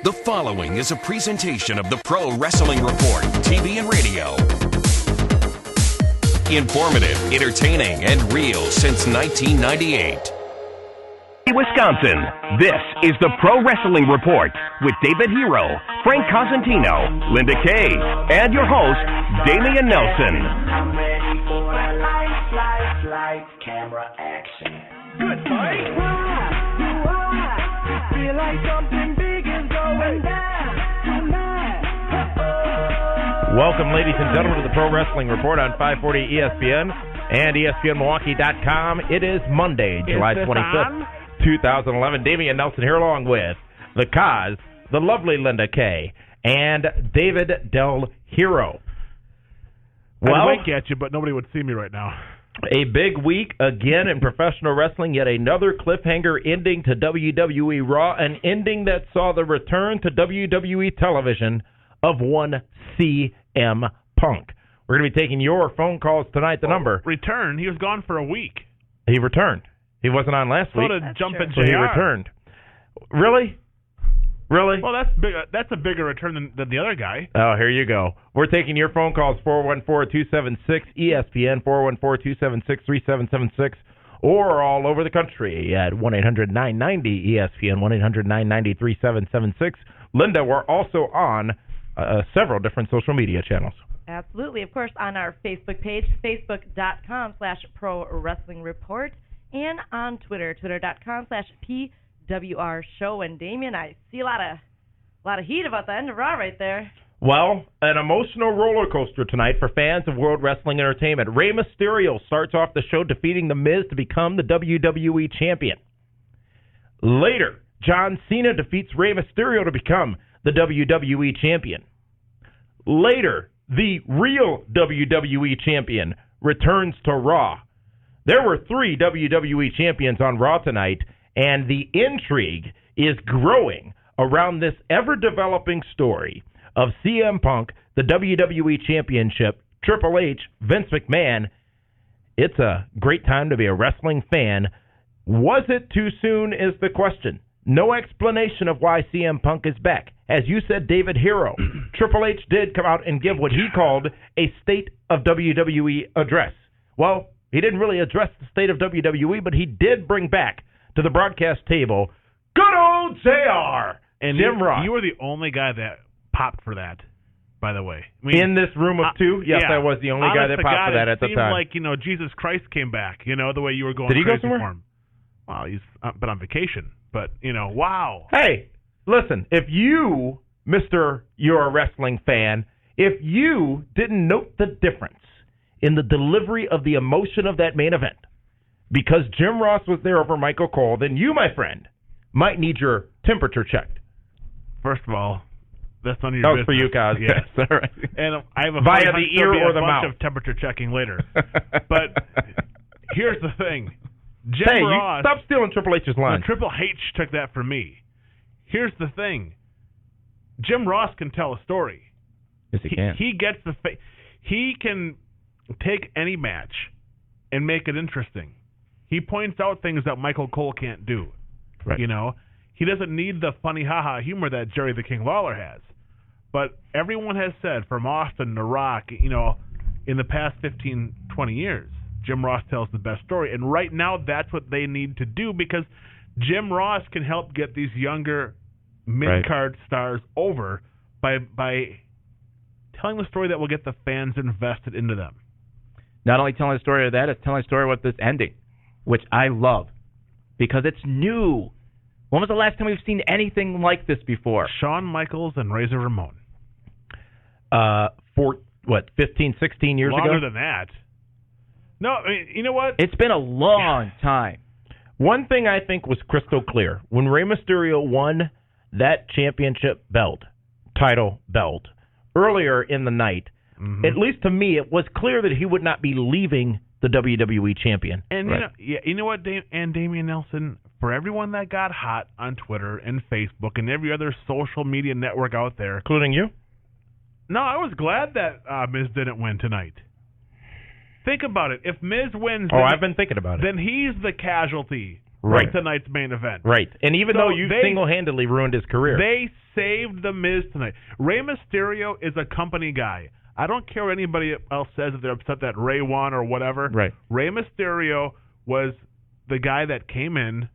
The following is a presentation of the Pro Wrestling Report, TV and radio. Informative, entertaining, and real since 1998. Wisconsin, this is the Pro Wrestling Report with David Hero, Frank Cosentino, Linda Kay, and your host, Damian Nelson. I'm ready for lights, camera, action. Good fight. Feel like something big is going down tonight. Welcome, ladies and gentlemen, to the Pro Wrestling Report on 540 ESPN and ESPNMilwaukee.com. It is Monday, July 25th, 2011. Damian Nelson here along with the Cos, the lovely Linda Kay, and David Del Hero. Well, I'd wink at you, but nobody would see me right now. A big week again in professional wrestling, yet another cliffhanger ending to WWE RAW, an ending that saw the return to WWE television of one CM Punk. We're going to be taking your phone calls tonight. The number. Return? He was gone for a week. He returned. He wasn't on last week. So did Jumpin' JR. So he returned. Really? Really? Well, that's big. That's a bigger return than the other guy. Oh, here you go. We're taking your phone calls, 414-276-ESPN, 414-276-3776, or all over the country at 1-800-990-ESPN, 1-800-990-3776. Linda, we're also on several different social media channels. Absolutely. Of course, on our Facebook page, facebook.com/Pro Wrestling Report, and on Twitter, twitter.com/PWR Show. And Damian, I see a lot of heat about the end of Raw right there. Well, an emotional roller coaster tonight for fans of World Wrestling Entertainment. Rey Mysterio starts off the show defeating The Miz to become the WWE Champion. Later, John Cena defeats Rey Mysterio to become the WWE Champion. Later, the real WWE Champion returns to Raw. There were 3 WWE Champions on Raw tonight, and the intrigue is growing around this ever-developing story of CM Punk, the WWE Championship, Triple H, Vince McMahon. It's a great time to be a wrestling fan. Was it too soon is the question. No explanation of why CM Punk is back. As you said, David Hero, Triple H did come out and give what he called a State of WWE address. Well, he didn't really address the state of WWE, but he did bring back to the broadcast table good old JR and Jim Ross. You were the only guy that popped for that, by the way. I mean, in this room of two? Yes, yeah. I was the only guy that popped for that at the time. It seemed like, Jesus Christ came back, the way you were going crazy. Did he go somewhere? For him. Well, he's been on vacation, but, wow. Hey, listen, if you, Mr. You're a Wrestling fan, if you didn't note the difference in the delivery of the emotion of that main event, because Jim Ross was there over Michael Cole, then you, my friend, might need your temperature checked. First of all, that's none of your business. For you, guys. Yes. All right. And I have a via the ear or the mouth. Bunch of temperature checking later. But here's the thing. Jim Ross, stop stealing Triple H's line. Triple H took that from me. Here's the thing. Jim Ross can tell a story. Yes, he can. He gets he can take any match and make it interesting. He points out things that Michael Cole can't do. Right. He doesn't need the funny ha-ha humor that Jerry the King Lawler has. But everyone has said, from Austin to Rock, in the past 15, 20 years, Jim Ross tells the best story. And right now, that's what they need to do, because Jim Ross can help get these younger mid-card stars over by telling the story that will get the fans invested into them. Not only telling the story of that, it's telling the story with this ending, which I love, because it's new. When was the last time we've seen anything like this before? Shawn Michaels and Razor Ramon. 15, 16 years ago? Longer than that. No, I mean, you know what? It's been a long time. One thing I think was crystal clear. When Rey Mysterio won that championship title belt, earlier in the night, at least to me, it was clear that he would not be leaving the WWE champion. And you know what, Damian Nelson, for everyone that got hot on Twitter and Facebook and every other social media network out there, including you, no, I was glad that Miz didn't win tonight. Think about it. If Miz wins, I've been thinking about it. Then he's the casualty like tonight's main event. Right. And even So though you single-handedly ruined his career. They saved The Miz tonight. Rey Mysterio is a company guy. I don't care what anybody else says if they're upset that Rey won or whatever. Right. Rey Mysterio was the guy that came in,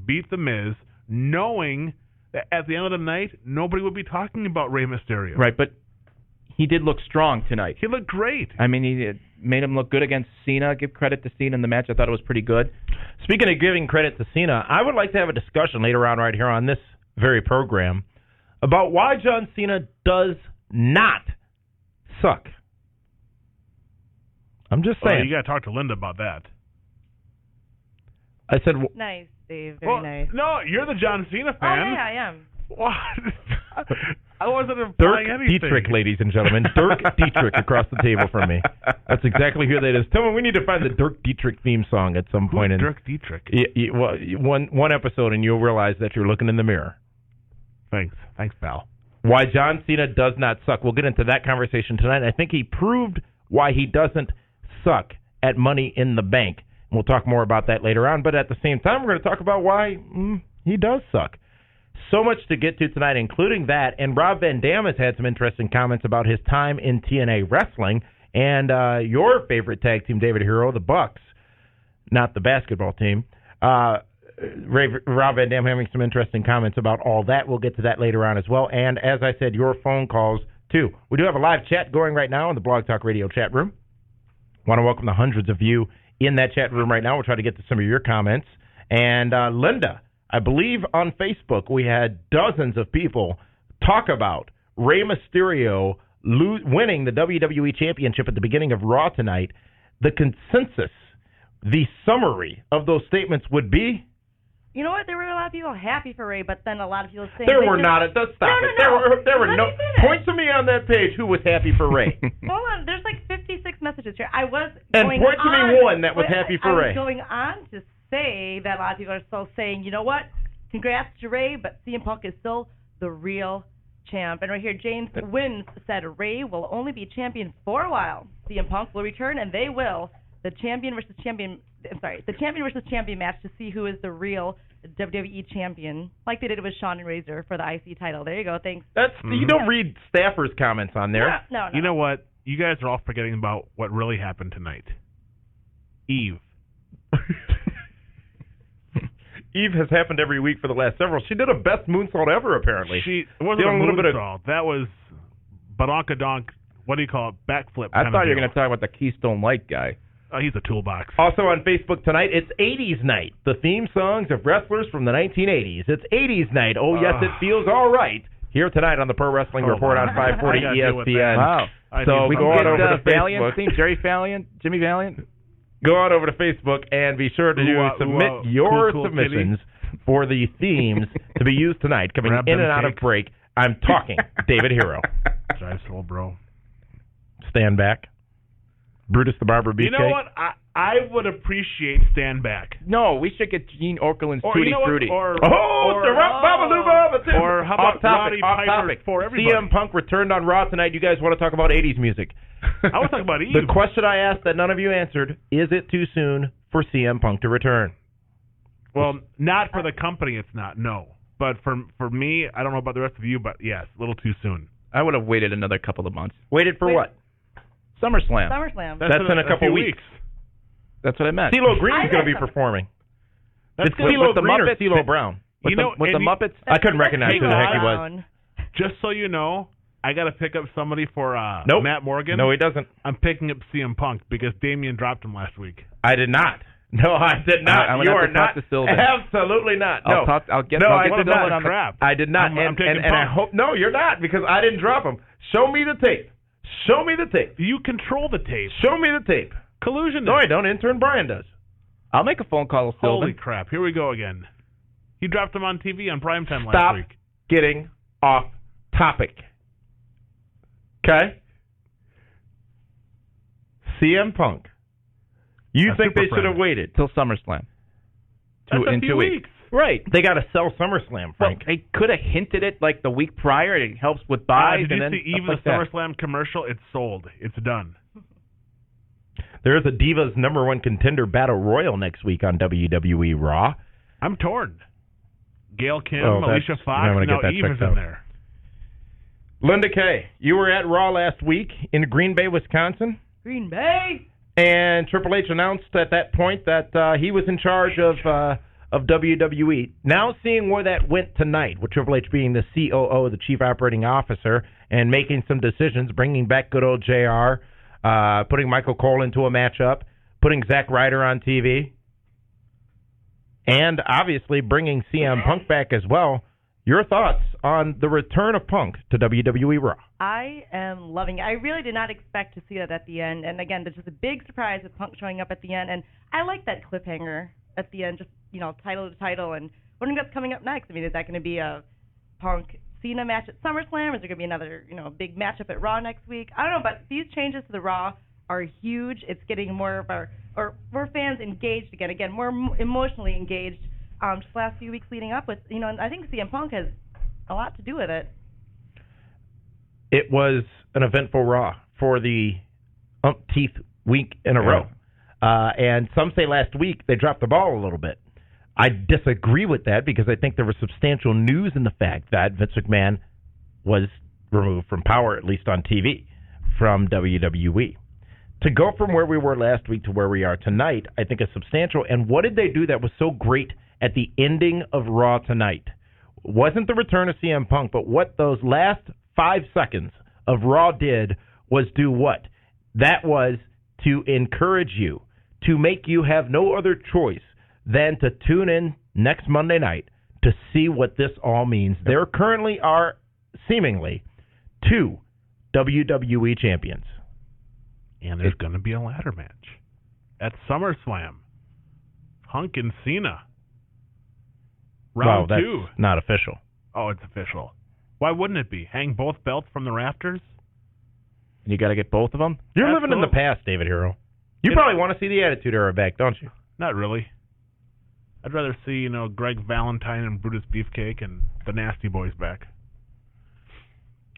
beat The Miz, knowing that at the end of the night, nobody would be talking about Rey Mysterio. Right, but he did look strong tonight. He looked great. I mean, he made him look good against Cena. Give credit to Cena in the match. I thought it was pretty good. Speaking of giving credit to Cena, I would like to have a discussion later on right here on this very program about why John Cena does not suck. I'm just saying. You got to talk to Linda about that. I said, Nice, Dave. Very nice. No, you're the John Cena Oh, fan. yeah, I am. What? I wasn't Dirk implying anything. Dietrich, ladies and gentlemen. Dirk Dietrich across the table from me. That's exactly who that is. Tell me, we need to find the Dirk Dietrich theme song at some point. Who's Dirk Dietrich? Well, one episode, and you'll realize that you're looking in the mirror. Thanks, pal. Why John Cena does not suck. We'll get into that conversation tonight. I think he proved why he doesn't suck at Money in the Bank. We'll talk more about that later on. But at the same time, we're going to talk about why he does suck. So much to get to tonight, including that. And Rob Van Dam has had some interesting comments about his time in TNA Wrestling and your favorite tag team, David Hero, the Bucks, not the basketball team. Rob Van Dam having some interesting comments about all that. We'll get to that later on as well. And as I said, your phone calls, too. We do have a live chat going right now in the Blog Talk Radio chat room. Want to welcome the hundreds of you in that chat room right now. We'll try to get to some of your comments. And Linda, I believe on Facebook we had dozens of people talk about Rey Mysterio winning the WWE Championship at the beginning of Raw tonight. The consensus, the summary of those statements would be... You know what? There were a lot of people happy for Rey, but then a lot of people saying... There were not. Stop it. There were no... Point to me on that page who was happy for Rey. Hold on. There's like 56 messages here. I was and going point to on, me one that was happy for Rey. I was going on to say that a lot of people are still saying, you know what? Congrats to Rey, but CM Punk is still the real champ. And right here, James Wins said Rey will only be champion for a while. CM Punk will return, and they will. The champion versus champion match to see who is the real WWE champion, like they did with Shawn and Razor for the IC title. There you go. Thanks. You don't read staffers' comments on there. No. You know what? You guys are all forgetting about what really happened tonight. Eve. Eve has happened every week for the last several. She did a best moonsault ever, apparently. It wasn't a moonsault. That was badonkadonk. What do you call it? Backflip. I thought you were going to talk about the Keystone Light guy. Oh, he's a toolbox. Also on Facebook tonight, it's 80s night. The theme songs of wrestlers from the 1980s. It's 80s night. Oh, yes, it feels all right. Here tonight on the Pro Wrestling Report on 540 ESPN. Wow. So we go on over to Valiant Facebook. theme, Jerry Valiant, Jimmy Valiant. Go on over to Facebook and be sure to submit your submissions for the themes to be used tonight. Coming in and out of break, I'm talking David Hero. Drive slow, bro. Stand back. Brutus the Barber Beefcake. You know what? I would appreciate stand back. No, we should get Gene Okerlund's Tutti Frutti. Or how about Roddy Piper for everybody? CM Punk returned on Raw tonight. You guys want to talk about 80s music? I was talking about Eve. The question I asked that none of you answered, is it too soon for CM Punk to return? Well, not for the company, it's not, no. But for me, I don't know about the rest of you, but yes, a little too soon. I would have waited another couple of months. Waited for what? SummerSlam. That's in a couple weeks. That's what I meant. CeeLo Green's going to be performing. That's it's CeeLo Green or CeeLo Brown? With the Muppets? I couldn't recognize who the heck he was. Just so you know, I got to pick up somebody for Matt Morgan. No, he doesn't. I'm picking up CM Punk because Damian dropped him last week. I did not. No, I did not. You are not. Absolutely not. No, I'll get I did not. On crap. I did not. I'm and I hope no, you're not because I didn't drop him. Show me the tape. Show me the tape. You control the tape. Show me the tape. Collusion. No, I don't. Intern Brian does. I'll make a phone call to Sylvan. Holy crap. Here we go again. He dropped him on TV on primetime last Stop week. getting off topic. Okay? CM Punk. You think they should have waited till SummerSlam? That's a few weeks. Right. They got to sell SummerSlam, Frank. Well, they could have hinted it like the week prior. It helps with buys. Did you and see then even the SummerSlam commercial? It's sold. It's done. There is a Divas #1 contender battle royal next week on WWE Raw. I'm torn. Gail Kim, Oh, Alicia Fox, I'm gonna now get that Eve is checked in out. there. Linda Kay, you were at Raw last week in Green Bay, Wisconsin, Green Bay. and Triple H announced at that point that he was in charge of WWE. Now seeing where that went tonight, with Triple H being the COO, the Chief Operating Officer, and making some decisions, bringing back good old JR, putting Michael Cole into a matchup, putting Zack Ryder on TV, and obviously bringing CM Punk back as well. Your thoughts on the return of Punk to WWE Raw? I am loving it. I really did not expect to see that at the end. And again, there's just a big surprise with Punk showing up at the end. And I like that cliffhanger at the end, just, title to title. And wondering what's coming up next. I mean, is that going to be a Punk Cena match at SummerSlam? Is there going to be another, big matchup at Raw next week? I don't know, but these changes to the Raw are huge. It's getting more fans engaged again. Again, more emotionally engaged. Just the last few weeks leading up with, and I think CM Punk has a lot to do with it. It was an eventful Raw for the umpteenth week in a row. And some say last week they dropped the ball a little bit. I disagree with that because I think there was substantial news in the fact that Vince McMahon was removed from power, at least on TV, from WWE. To go from where we were last week to where we are tonight, I think is substantial. And what did they do that was so great at the ending of Raw tonight? Wasn't the return of CM Punk, but what those last 5 seconds of Raw did was do what? That was to encourage you, to make you have no other choice than to tune in next Monday night to see what this all means. There currently are seemingly 2 WWE champions. And there's going to be a ladder match at SummerSlam. Punk and Cena. Round 2. That's not official. Oh, it's official. Why wouldn't it be? Hang both belts from the rafters? And you got to get both of them? You're living in the past, David Hero. You probably want to see the Attitude Era back, don't you? Not really. I'd rather see, Greg Valentine and Brutus Beefcake and the Nasty Boys back.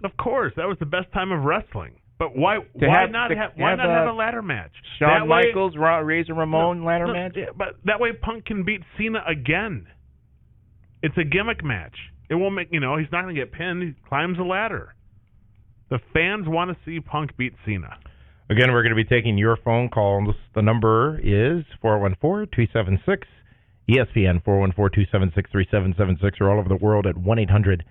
Of course, that was the best time of wrestling. But why not have a ladder match? Shawn Michaels, Razor Ramon ladder match? Yeah, but that way Punk can beat Cena again. It's a gimmick match. It won't make, he's not going to get pinned. He climbs the ladder. The fans want to see Punk beat Cena. Again, we're going to be taking your phone calls. The number is 414-276-ESPN, 414-276-3776, or all over the world at 1-800-990-ESPN,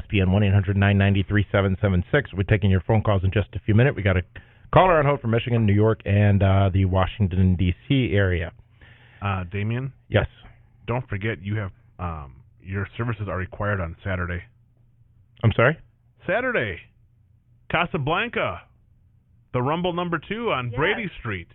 1-800-990-3776. We're taking your phone calls in just a few minutes. We got a caller on hold from Michigan, New York, and the Washington, D.C. area. Damien? Yes. Don't forget you have your services are required on Saturday. I'm sorry? Saturday. Casablanca. The Rumble number 2 on Brady Street.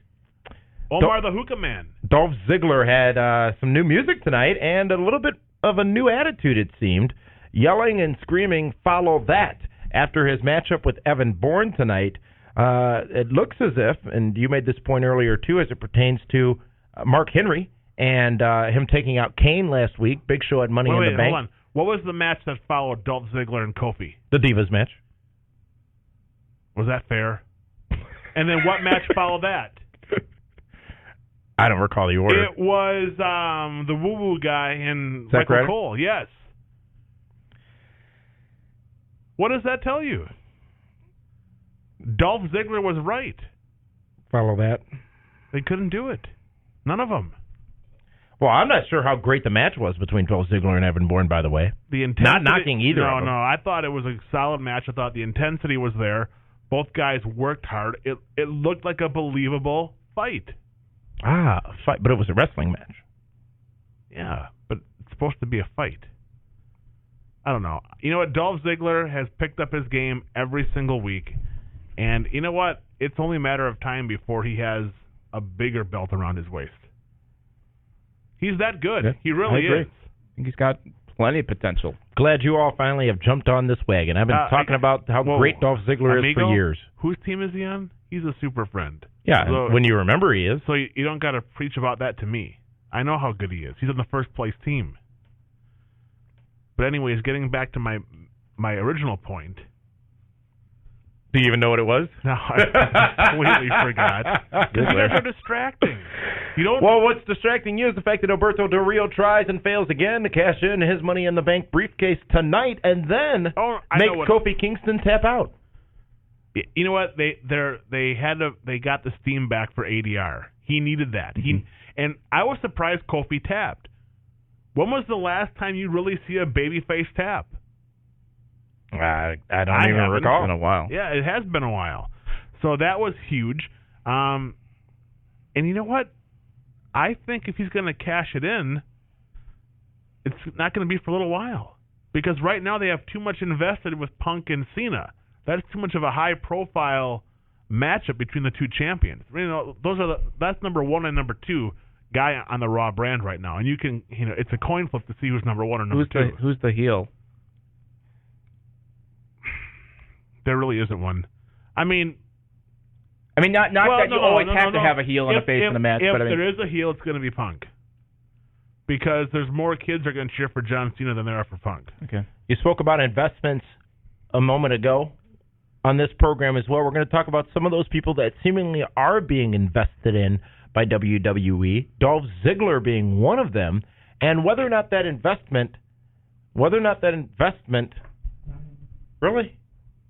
Omar the Hookah Man. Dolph Ziggler had some new music tonight and a little bit of a new attitude, it seemed. Yelling and screaming, follow that. After his matchup with Evan Bourne tonight, it looks as if, and you made this point earlier too, as it pertains to Mark Henry and him taking out Kane last week. Big Show had Money in the Bank. Hold on. What was the match that followed Dolph Ziggler and Kofi? The Divas match. Was that fair? And then what match followed that? I don't recall the order. It was the woo-woo guy and Zack Michael Ryder? Cole. Yes. What does that tell you? Dolph Ziggler was right. Follow that. They couldn't do it. None of them. Well, I'm not sure how great the match was between Dolph Ziggler and Evan Bourne, by the way. The intensity, not knocking either of them. No, I thought it was a solid match. I thought the intensity was there. Both guys worked hard. It looked like a believable fight. A fight, but it was a wrestling match. Yeah, but it's supposed to be a fight. I don't know. You know what? Dolph Ziggler has picked up his game every single week. And you know what? It's only a matter of time before he has a bigger belt around his waist. He's that good. Yeah, he really is. I think he's got plenty of potential. Glad you all finally have jumped on this wagon. I've been talking about how great Dolph Ziggler is for years. Whose team is he on? He's a super friend. Yeah, so, when you remember he is. So you don't got to preach about that to me. I know how good he is. He's on the first place team. But anyways, getting back to my original point, Do you even know what it was? No, I completely forgot. You guys are distracting. You don't. Well, what's distracting you is the fact that Alberto Del Rio tries and fails again to cash in his Money in the Bank briefcase tonight, and then makes Kofi Kingston tap out. You know what? They got the steam back for ADR. He needed that. And I was surprised Kofi tapped. When was the last time you really see a babyface tap? I don't even recall. It's been a while. Yeah, it has been a while. So that was huge. And you know what? I think if he's going to cash it in, it's not going to be for a little while. Because right now they have too much invested with Punk and Cena. That's too much of a high-profile matchup between the two champions. You know, that's number one and number two guy on the Raw brand right now. And it's a coin flip to see who's number one or number two. Who's the heel? There really isn't one. I mean, not that you always have to have a heel and a face in a match. If but there is a heel, it's going to be Punk. Because there's more kids that are going to cheer for John Cena than there are for Punk. Okay. You spoke about investments a moment ago on this program as well. We're going to talk about some of those people that seemingly are being invested in by WWE, Dolph Ziggler being one of them, and whether or not that investment, really?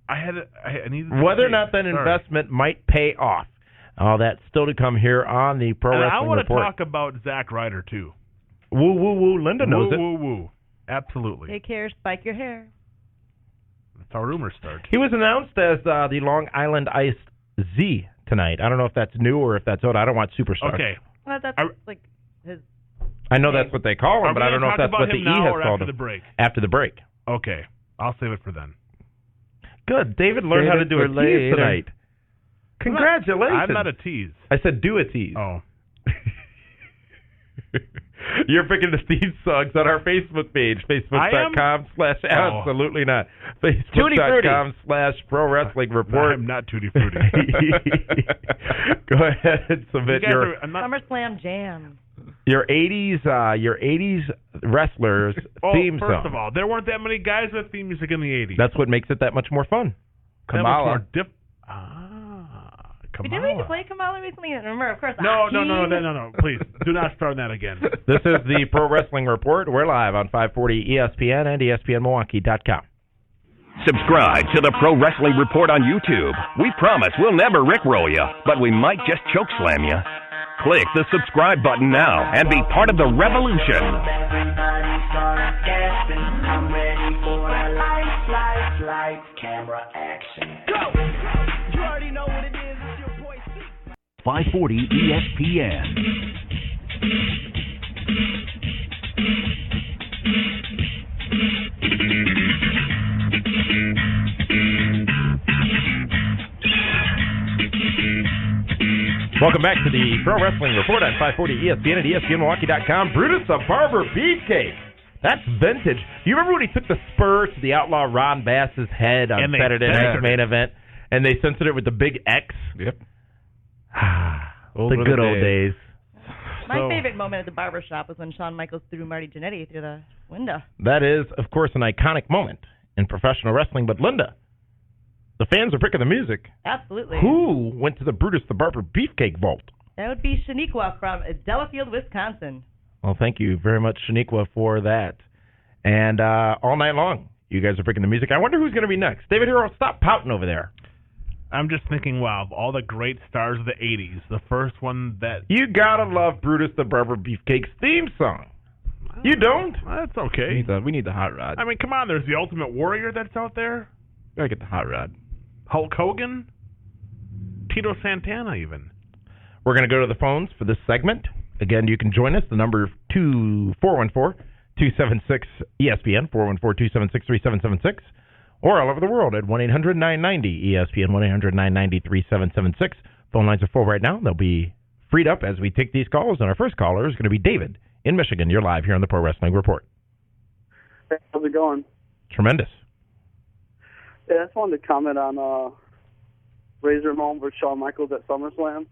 Whether or not that investment might pay off. All that's still to come here on the Pro Wrestling Report. I want to talk about Zack Ryder, too. Woo, woo, woo. Linda knows it. Woo, woo, woo. Absolutely. Take care, spike your hair. That's how rumors start. He was announced as the Long Island Iced Z tonight. I don't know if that's new or if that's old. I don't watch Superstar. Okay. Well, that's like his... I know that's what they call him, but I don't know if that's what the E has called him. After the break? After the break. Okay. I'll save it for then. Good. David learned how to do a tease tonight. Congratulations. I'm not a tease. I said do a tease. Oh. You're picking the theme songs on our Facebook page, facebook.com/ absolutely not. Facebook.com/Pro Wrestling Report. I'm not Tutti Frutti. Go ahead and submit your SummerSlam Jam. Your 80s wrestlers theme song. First of all, there weren't that many guys with theme music in the 80s. That's what makes it that much more fun. Kamala. Didn't we play Kamala recently? Remember, of course. No. Please, do not start that again. This is the Pro Wrestling Report. We're live on 540 ESPN and ESPNMilwaukee.com. Subscribe to the Pro Wrestling Report on YouTube. We promise we'll never rickroll you, but we might just chokeslam you. Click the subscribe button now and be part of the revolution. Everybody start gasping. I'm ready for a lights, camera, action. Go! You already know what it is. It's your boy C. 540 ESPN. Welcome back to the Pro Wrestling Report on 540 ESPN and ESPNMilwaukee.com. Brutus the Barber Beefcake. That's vintage. You remember when he took the spur to the outlaw Ron Bass's head on Saturday Night's main event, and they censored it with the big X? Yep. The good old days. My favorite moment at the barbershop was when Shawn Michaels threw Marty Jannetty through the window. That is, of course, an iconic moment in professional wrestling. But, Linda, the fans are picking the music. Absolutely. Who went to the Brutus the Barber Beefcake Vault? That would be Shaniqua from Delafield, Wisconsin. Well, thank you very much, Shaniqua, for that. And all night long, you guys are picking the music. I wonder who's going to be next. David Hero, stop pouting over there. I'm just thinking, wow, of all the great stars of the 80s, the first one that... You gotta love Brutus the Barber Beefcake's theme song. You don't? That's okay. We need the hot rod. I mean, come on, there's the Ultimate Warrior that's out there. Gotta get the hot rod. Hulk Hogan. Tito Santana, even. We're going to go to the phones for this segment. Again, you can join us. The number 414-276-ESPN, 414-276-3776. Or all over the world at 1-800-990-ESPN, 1-800-990-3776. Phone lines are full right now. They'll be freed up as we take these calls. And our first caller is going to be David in Michigan. You're live here on the Pro Wrestling Report. Hey, how's it going? Tremendous. Yeah, I just wanted to comment on Razor Ramon versus Shawn Michaels at SummerSlam.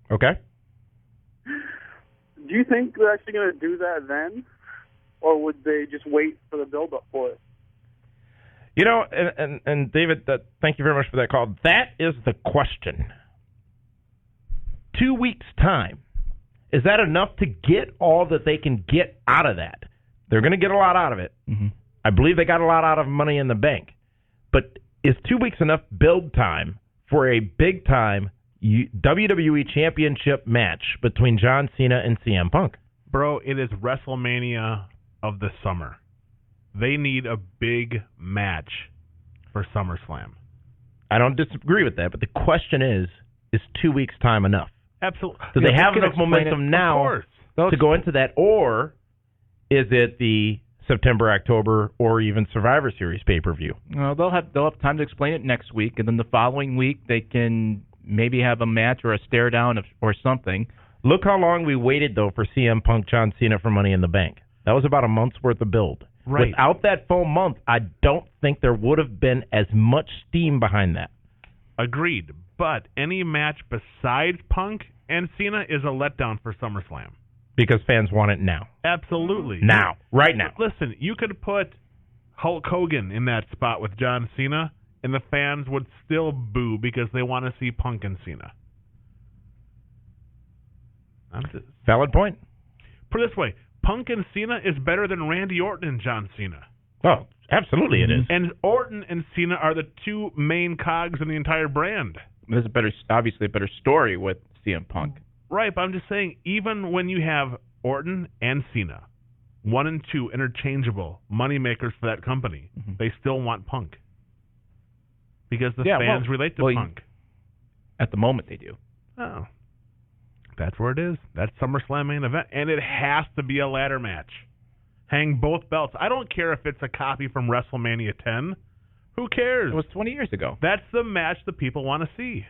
Okay. Do you think they're actually going to do that then? Or would they just wait for the build-up for it? You know, and David, thank you very much for that call. That is the question. 2 weeks' time. Is that enough to get all that they can get out of that? They're going to get a lot out of it. Mm-hmm. I believe they got a lot out of Money in the Bank. But is 2 weeks enough build time for a big-time WWE Championship match between John Cena and CM Punk? Bro, it is WrestleMania of the summer. They need a big match for SummerSlam. I don't disagree with that, but the question is 2 weeks' time enough? Absolutely. Do they have enough momentum now to go into that, or is it the September, October, or even Survivor Series pay-per-view? Well, they'll have time to explain it next week, and then the following week they can maybe have a match or a stare down or something. Look how long we waited, though, for CM Punk, John Cena for Money in the Bank. That was about a month's worth of build. Right. Without that full month, I don't think there would have been as much steam behind that. Agreed. But any match besides Punk and Cena is a letdown for SummerSlam. Because fans want it now. Absolutely. Now. Right now. Listen, you could put Hulk Hogan in that spot with John Cena, and the fans would still boo because they want to see Punk and Cena. Valid point. Put it this way, Punk and Cena is better than Randy Orton and John Cena. Oh, absolutely it is. And Orton and Cena are the two main cogs in the entire brand. There's obviously a better story with CM Punk. Right, but I'm just saying, even when you have Orton and Cena, 1 and 2 interchangeable moneymakers for that company, they still want Punk. Because the fans relate to Punk. At the moment they do. Oh. That's where it is. That's SummerSlam main event. And it has to be a ladder match. Hang both belts. I don't care if it's a copy from WrestleMania 10. Who cares? It was 20 years ago. That's the match that people want to see.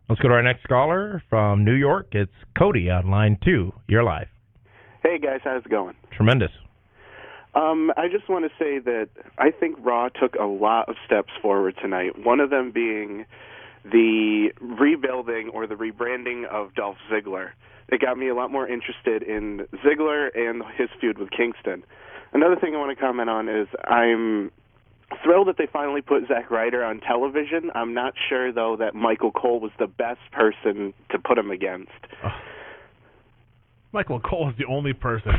Let's go to our next caller from New York. It's Cody on line 2. You're live. Hey, guys. How's it going? Tremendous. I just want to say that I think Raw took a lot of steps forward tonight, one of them being the rebuilding or the rebranding of Dolph Ziggler. It got me a lot more interested in Ziggler and his feud with Kingston. Another thing I want to comment on is I'm thrilled that they finally put Zack Ryder on television. I'm not sure, though, that Michael Cole was the best person to put him against. Michael Cole is the only person.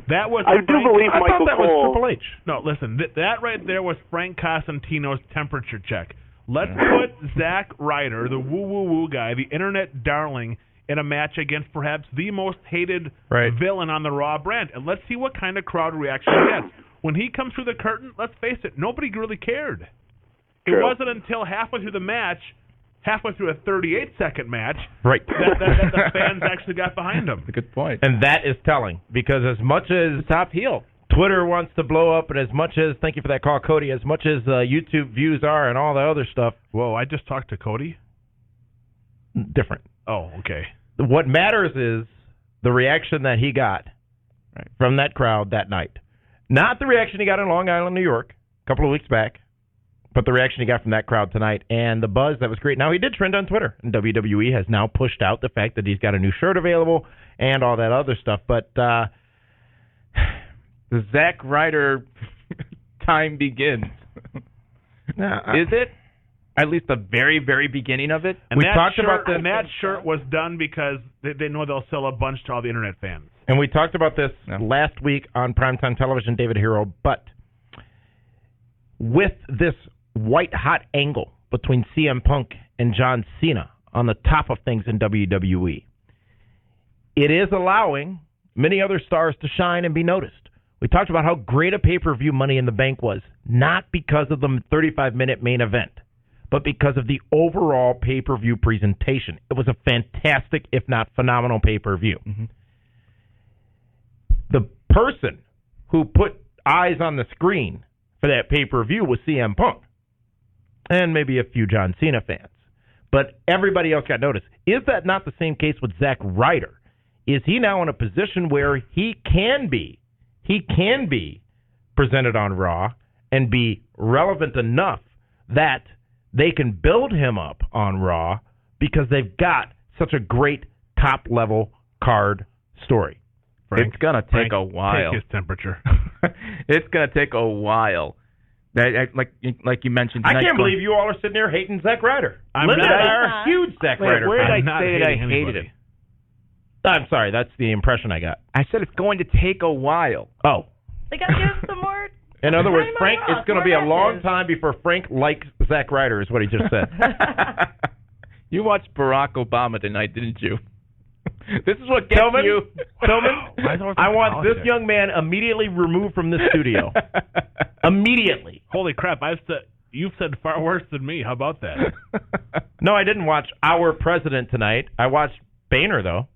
That was I do believe Michael that Cole. Was Triple H. No, listen, that right there was Frank Cosentino's temperature check. Let's put Zack Ryder, the woo-woo-woo guy, the internet darling, in a match against perhaps the most hated villain on the Raw brand. And let's see what kind of crowd reaction he gets. When he comes through the curtain, let's face it, nobody really cared. It wasn't until halfway through the match, halfway through a 38-second match, that the fans actually got behind him. That's a good point. And that is telling, because as much as top heel Twitter wants to blow up, and as much as, thank you for that call, Cody, as much as YouTube views are and all the other stuff. Whoa, I just talked to Cody? Different. Oh, okay. What matters is the reaction that he got from that crowd that night. Not the reaction he got in Long Island, New York, a couple of weeks back, but the reaction he got from that crowd tonight and the buzz that was great. Now, he did trend on Twitter, and WWE has now pushed out the fact that he's got a new shirt available and all that other stuff, but the Zack Ryder time begins. Is it? At least the very, very beginning of it. And that shirt was done because they know they'll sell a bunch to all the internet fans. And we talked about this last week on Primetime Television, David Hero, but with this white-hot angle between CM Punk and John Cena on the top of things in WWE, it is allowing many other stars to shine and be noticed. We talked about how great a pay-per-view Money in the Bank was, not because of the 35-minute main event, but because of the overall pay-per-view presentation. It was a fantastic, if not phenomenal, pay-per-view. Mm-hmm. The person who put eyes on the screen for that pay-per-view was CM Punk, and maybe a few John Cena fans. But everybody else got noticed. Is that not the same case with Zack Ryder? Is he now in a position where he can be presented on Raw and be relevant enough that they can build him up on Raw because they've got such a great top-level card story? Frank, it's going to take a while. Take his temperature. It's going to take a while. Like you mentioned. I can't believe you all are sitting there hating Zack Ryder. Linda and I are huge Zack Ryder Where fans. did I say that I hated him? I'm sorry, that's the impression I got. I said it's going to take a while. Oh. They got to give some more. In other words, time on Frank, Raw, it's going to be a long time before Frank likes Zack Ryder, is what he just said. You watched Barack Obama tonight, didn't you? This is what gets Tillman, you. Tillman, I want this young man immediately removed from this studio. Immediately. Holy crap! You've said far worse than me. How about that? No, I didn't watch Our President tonight. I watched Boehner, though.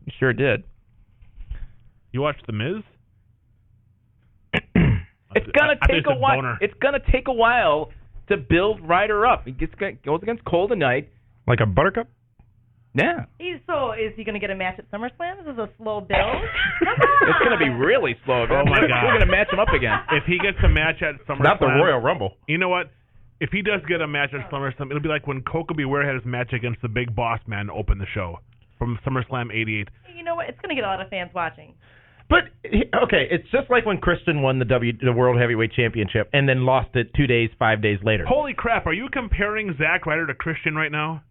You sure did. You watched The Miz? It's gonna take a while. Boner. It's gonna take a while to build Ryder up. He goes against Cole tonight. Like a buttercup? Yeah. So is he going to get a match at SummerSlam? This is a slow build. It's going to be really slow. Oh, my God. We're going to match him up again. If he gets a match at SummerSlam... Not the Royal Rumble. You know what? If he does get a match at SummerSlam, it'll be like when Coco Beware had his match against the Big Boss Man to open the show from SummerSlam 88. You know what? It's going to get a lot of fans watching. But, okay, it's just like when Christian won the World Heavyweight Championship and then lost it 5 days later. Holy crap, are you comparing Zack Ryder to Christian right now?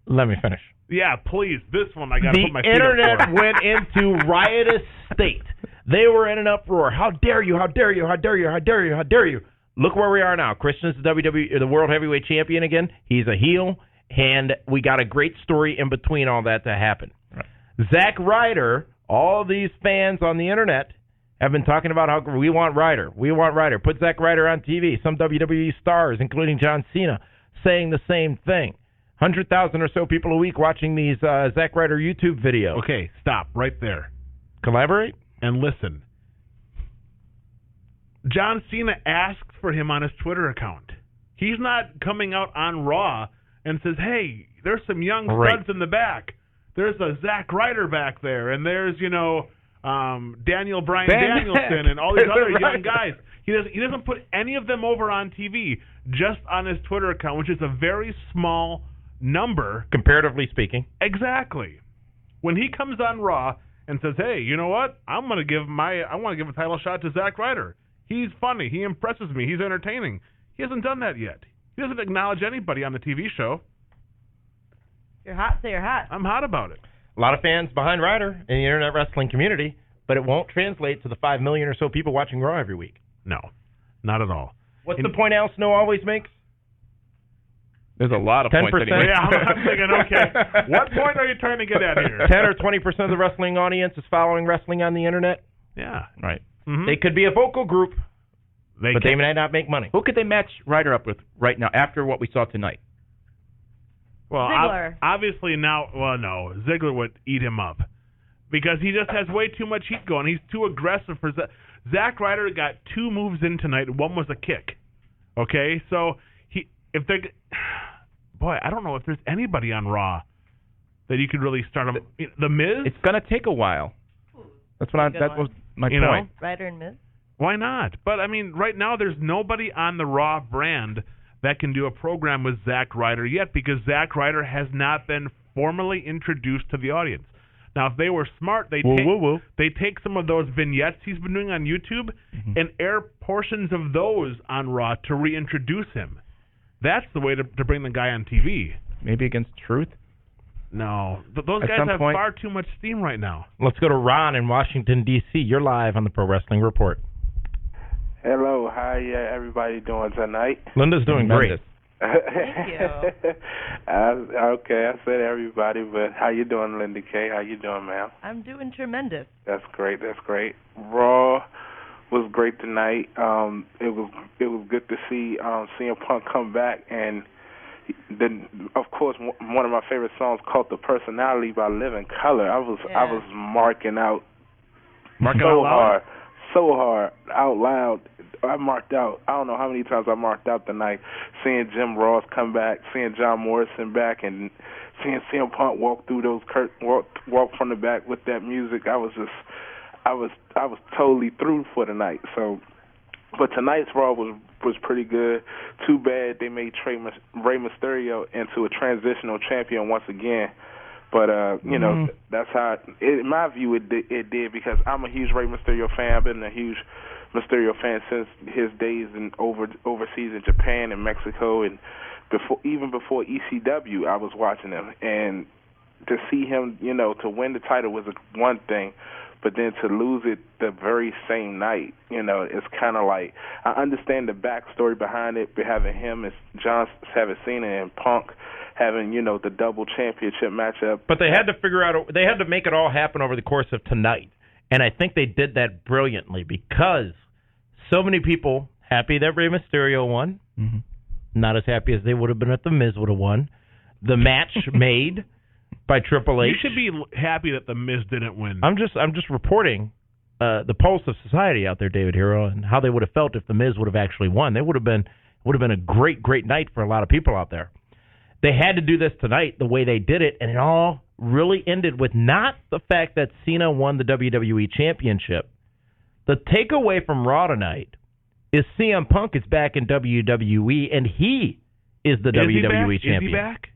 Let me finish. Yeah, please. This one I got to put my feet The internet up for. went into riotous state. They were in an uproar. How dare you? How dare you? How dare you? How dare you? How dare you? Look where we are now. Christian's the World Heavyweight Champion again. He's a heel, and we got a great story in between all that to happen. Right. Zack Ryder, all these fans on the internet have been talking about how we want Ryder. We want Ryder. Put Zack Ryder on TV. Some WWE stars, including John Cena, saying the same thing. 100,000 or so people a week watching these Zack Ryder YouTube videos. Okay, stop right there. Collaborate? And listen. John Cena asks for him on his Twitter account. He's not coming out on Raw and says, hey, there's some young studs in the back. There's a Zack Ryder back there, and there's, Daniel Bryan Danielson and all these other young guys. He doesn't put any of them over on TV, just on his Twitter account, which is a very small number. Comparatively speaking. Exactly. When he comes on Raw and says, hey, you know what? I want to give a title shot to Zack Ryder. He's funny. He impresses me. He's entertaining. He hasn't done that yet. He doesn't acknowledge anybody on the TV show. You're hot, so you're hot. I'm hot about it. A lot of fans behind Ryder in the internet wrestling community, but it won't translate to the 5 million or so people watching Raw every week. No, not at all. What's the point Al Snow always makes? There's a lot of 10%. points that he makes. Yeah, I'm thinking, okay, what point are you trying to get at here? 10 or 20% of the wrestling audience is following wrestling on the internet. Yeah. Right. Mm-hmm. They could be a vocal group, but they may not make money. Who could they match Ryder up with right now after what we saw tonight? Well, Ziggler. Obviously now, no, Ziggler would eat him up because he just has way too much heat going. He's too aggressive for Zack Ryder. Got 2 moves in tonight. One was a kick. Okay, so I don't know if there's anybody on Raw that you could really start him. The Miz. It's gonna take a while. That was my point. Know? Ryder and Miz. Why not? But I mean, right now there's nobody on the Raw brand that can do a program with Zack Ryder yet because Zack Ryder has not been formally introduced to the audience. Now, if they were smart, they take some of those vignettes he's been doing on YouTube and air portions of those on Raw to reintroduce him. That's the way to bring the guy on TV. Maybe against Truth? No. Those guys have far too much steam right now. Let's go to Ron in Washington, D.C. You're live on the Pro Wrestling Report. Hello, how everybody doing tonight? Linda's doing great. Thank you. Okay, I said everybody, but how you doing, Linda Kay? How you doing, ma'am? I'm doing tremendous. That's great. Raw was great tonight. It was good to see CM Punk come back, and then of course one of my favorite songs called "The Personality" by Living Color. I was marking out so hard out loud. I marked out. I don't know how many times I marked out tonight. Seeing Jim Ross come back, seeing John Morrison back, and seeing CM Punk walk through those walk from the back with that music. I was totally through for the night. So, but tonight's Raw was pretty good. Too bad they made Rey Mysterio into a transitional champion once again. But you know, that's how, in my view, it did, because I'm a huge Rey Mysterio fan. I've been a huge Mysterio fan since his days in overseas in Japan and Mexico, and even before ECW, I was watching him. And to see him, you know, to win the title was one thing, but then to lose it the very same night, you know, it's kind of like, I understand the backstory behind it, having him and John Cena and Punk having, you know, the double championship matchup. But they had to figure out, they had to make it all happen over the course of tonight. And I think they did that brilliantly, because so many people happy that Rey Mysterio won. Mm-hmm. Not as happy as they would have been if The Miz would have won. The match made by Triple H. You should be happy that The Miz didn't win. I'm just reporting the pulse of society out there, David Hero, and how they would have felt if The Miz would have actually won. They would have been a great night for a lot of people out there. They had to do this tonight the way they did it, and it all really ended with not the fact that Cena won the WWE Championship. The takeaway from Raw tonight is CM Punk is back in WWE, and he is the WWE champion. Is he back?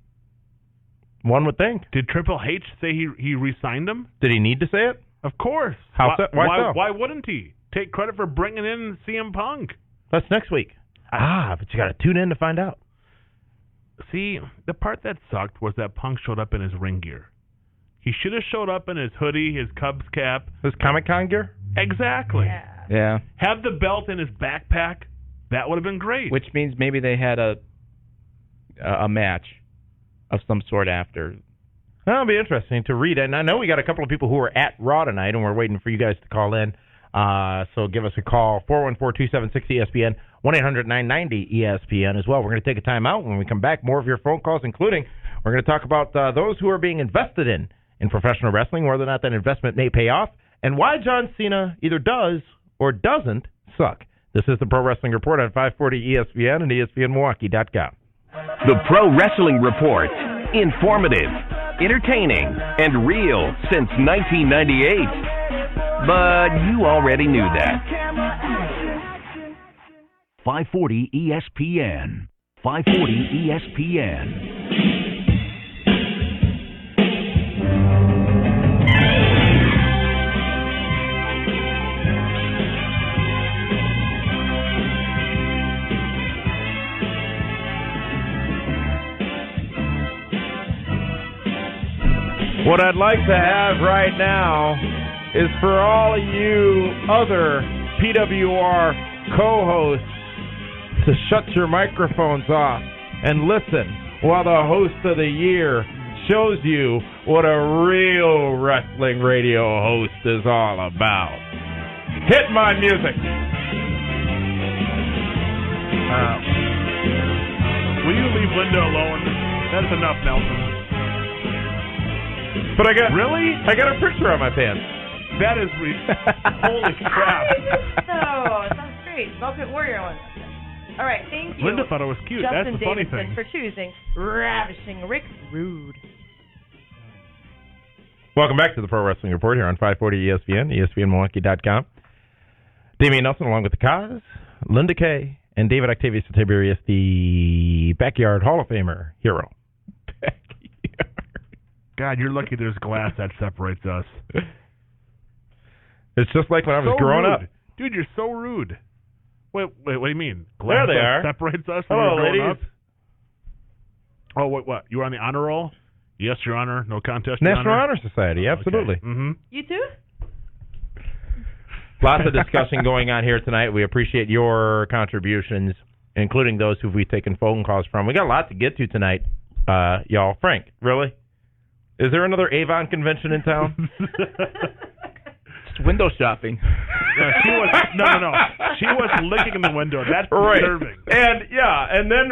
One would think. Did Triple H say he re-signed him? Did he need to say it? Of course. Why so? Why wouldn't he? Take credit for bringing in CM Punk. That's next week. But you got to tune in to find out. See, the part that sucked was that Punk showed up in his ring gear. He should have showed up in his hoodie, his Cubs cap. His Comic-Con gear? Exactly. Yeah. Have the belt in his backpack. That would have been great. Which means maybe they had a match of some sort after. That'll be interesting to read. And I know we got a couple of people who are at Raw tonight, and we're waiting for you guys to call in. So give us a call, 414-276-ESPN, 1-800-990-ESPN as well. We're going to take a time out. When we come back, more of your phone calls, including we're going to talk about those who are being invested in professional wrestling, whether or not that investment may pay off, and why John Cena either does or doesn't suck. This is the Pro Wrestling Report on 540 ESPN and ESPNMilwaukee.com. The Pro Wrestling Report. Informative, entertaining, and real since 1998. But you already knew that. 540 ESPN. 540 ESPN. What I'd like to have right now is for all of you other PWR co-hosts to shut your microphones off and listen while the host of the year shows you what a real wrestling radio host is all about. Hit my music. Will you leave Linda alone? That's enough, Nelson. But I got a picture on my pants. That is holy crap. I think so. It sounds great. Velvet Warrior one. All right, thank you. Linda thought it was cute. Justin That's the funny Davidson thing. for choosing Ravishing Rick Rude. Welcome back to the Pro Wrestling Report here on 540 ESPN, ESPNMilwaukee.com. Damian Nelson along with the Cause, Linda Kay, and David Octavius Tiberius, the Backyard Hall of Famer hero. God, you're lucky there's glass that separates us. It's just like when I was growing up. Dude, you're so rude. Wait, what do you mean? Glass There they that are. separates us when Hello, we're growing ladies. up? Oh, what? You were on the honor roll? Yes, Your Honor. No contest, National Your Honor Society, absolutely. Okay. Mm-hmm. You too? Lots of discussion going on here tonight. We appreciate your contributions, including those who we've taken phone calls from. We got a lot to get to tonight, y'all. Frank, really? Is there another Avon convention in town? It's window shopping. No. She was licking in the window. That's disturbing. And then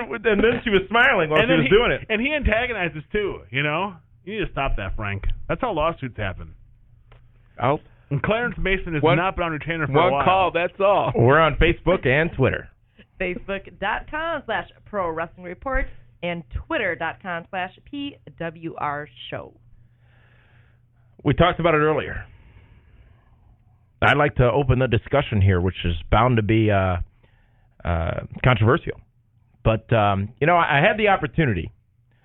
she was smiling while she was doing it. And he antagonizes too. You know, you need to stop that, Frank. That's how lawsuits happen. And Clarence Mason has not been on retainer for a while. One call, that's all. We're on Facebook and Twitter. Facebook.com/Pro Wrestling Report and Twitter.com/PWR Show. We talked about it earlier. I'd like to open the discussion here, which is bound to be controversial. But, I had the opportunity.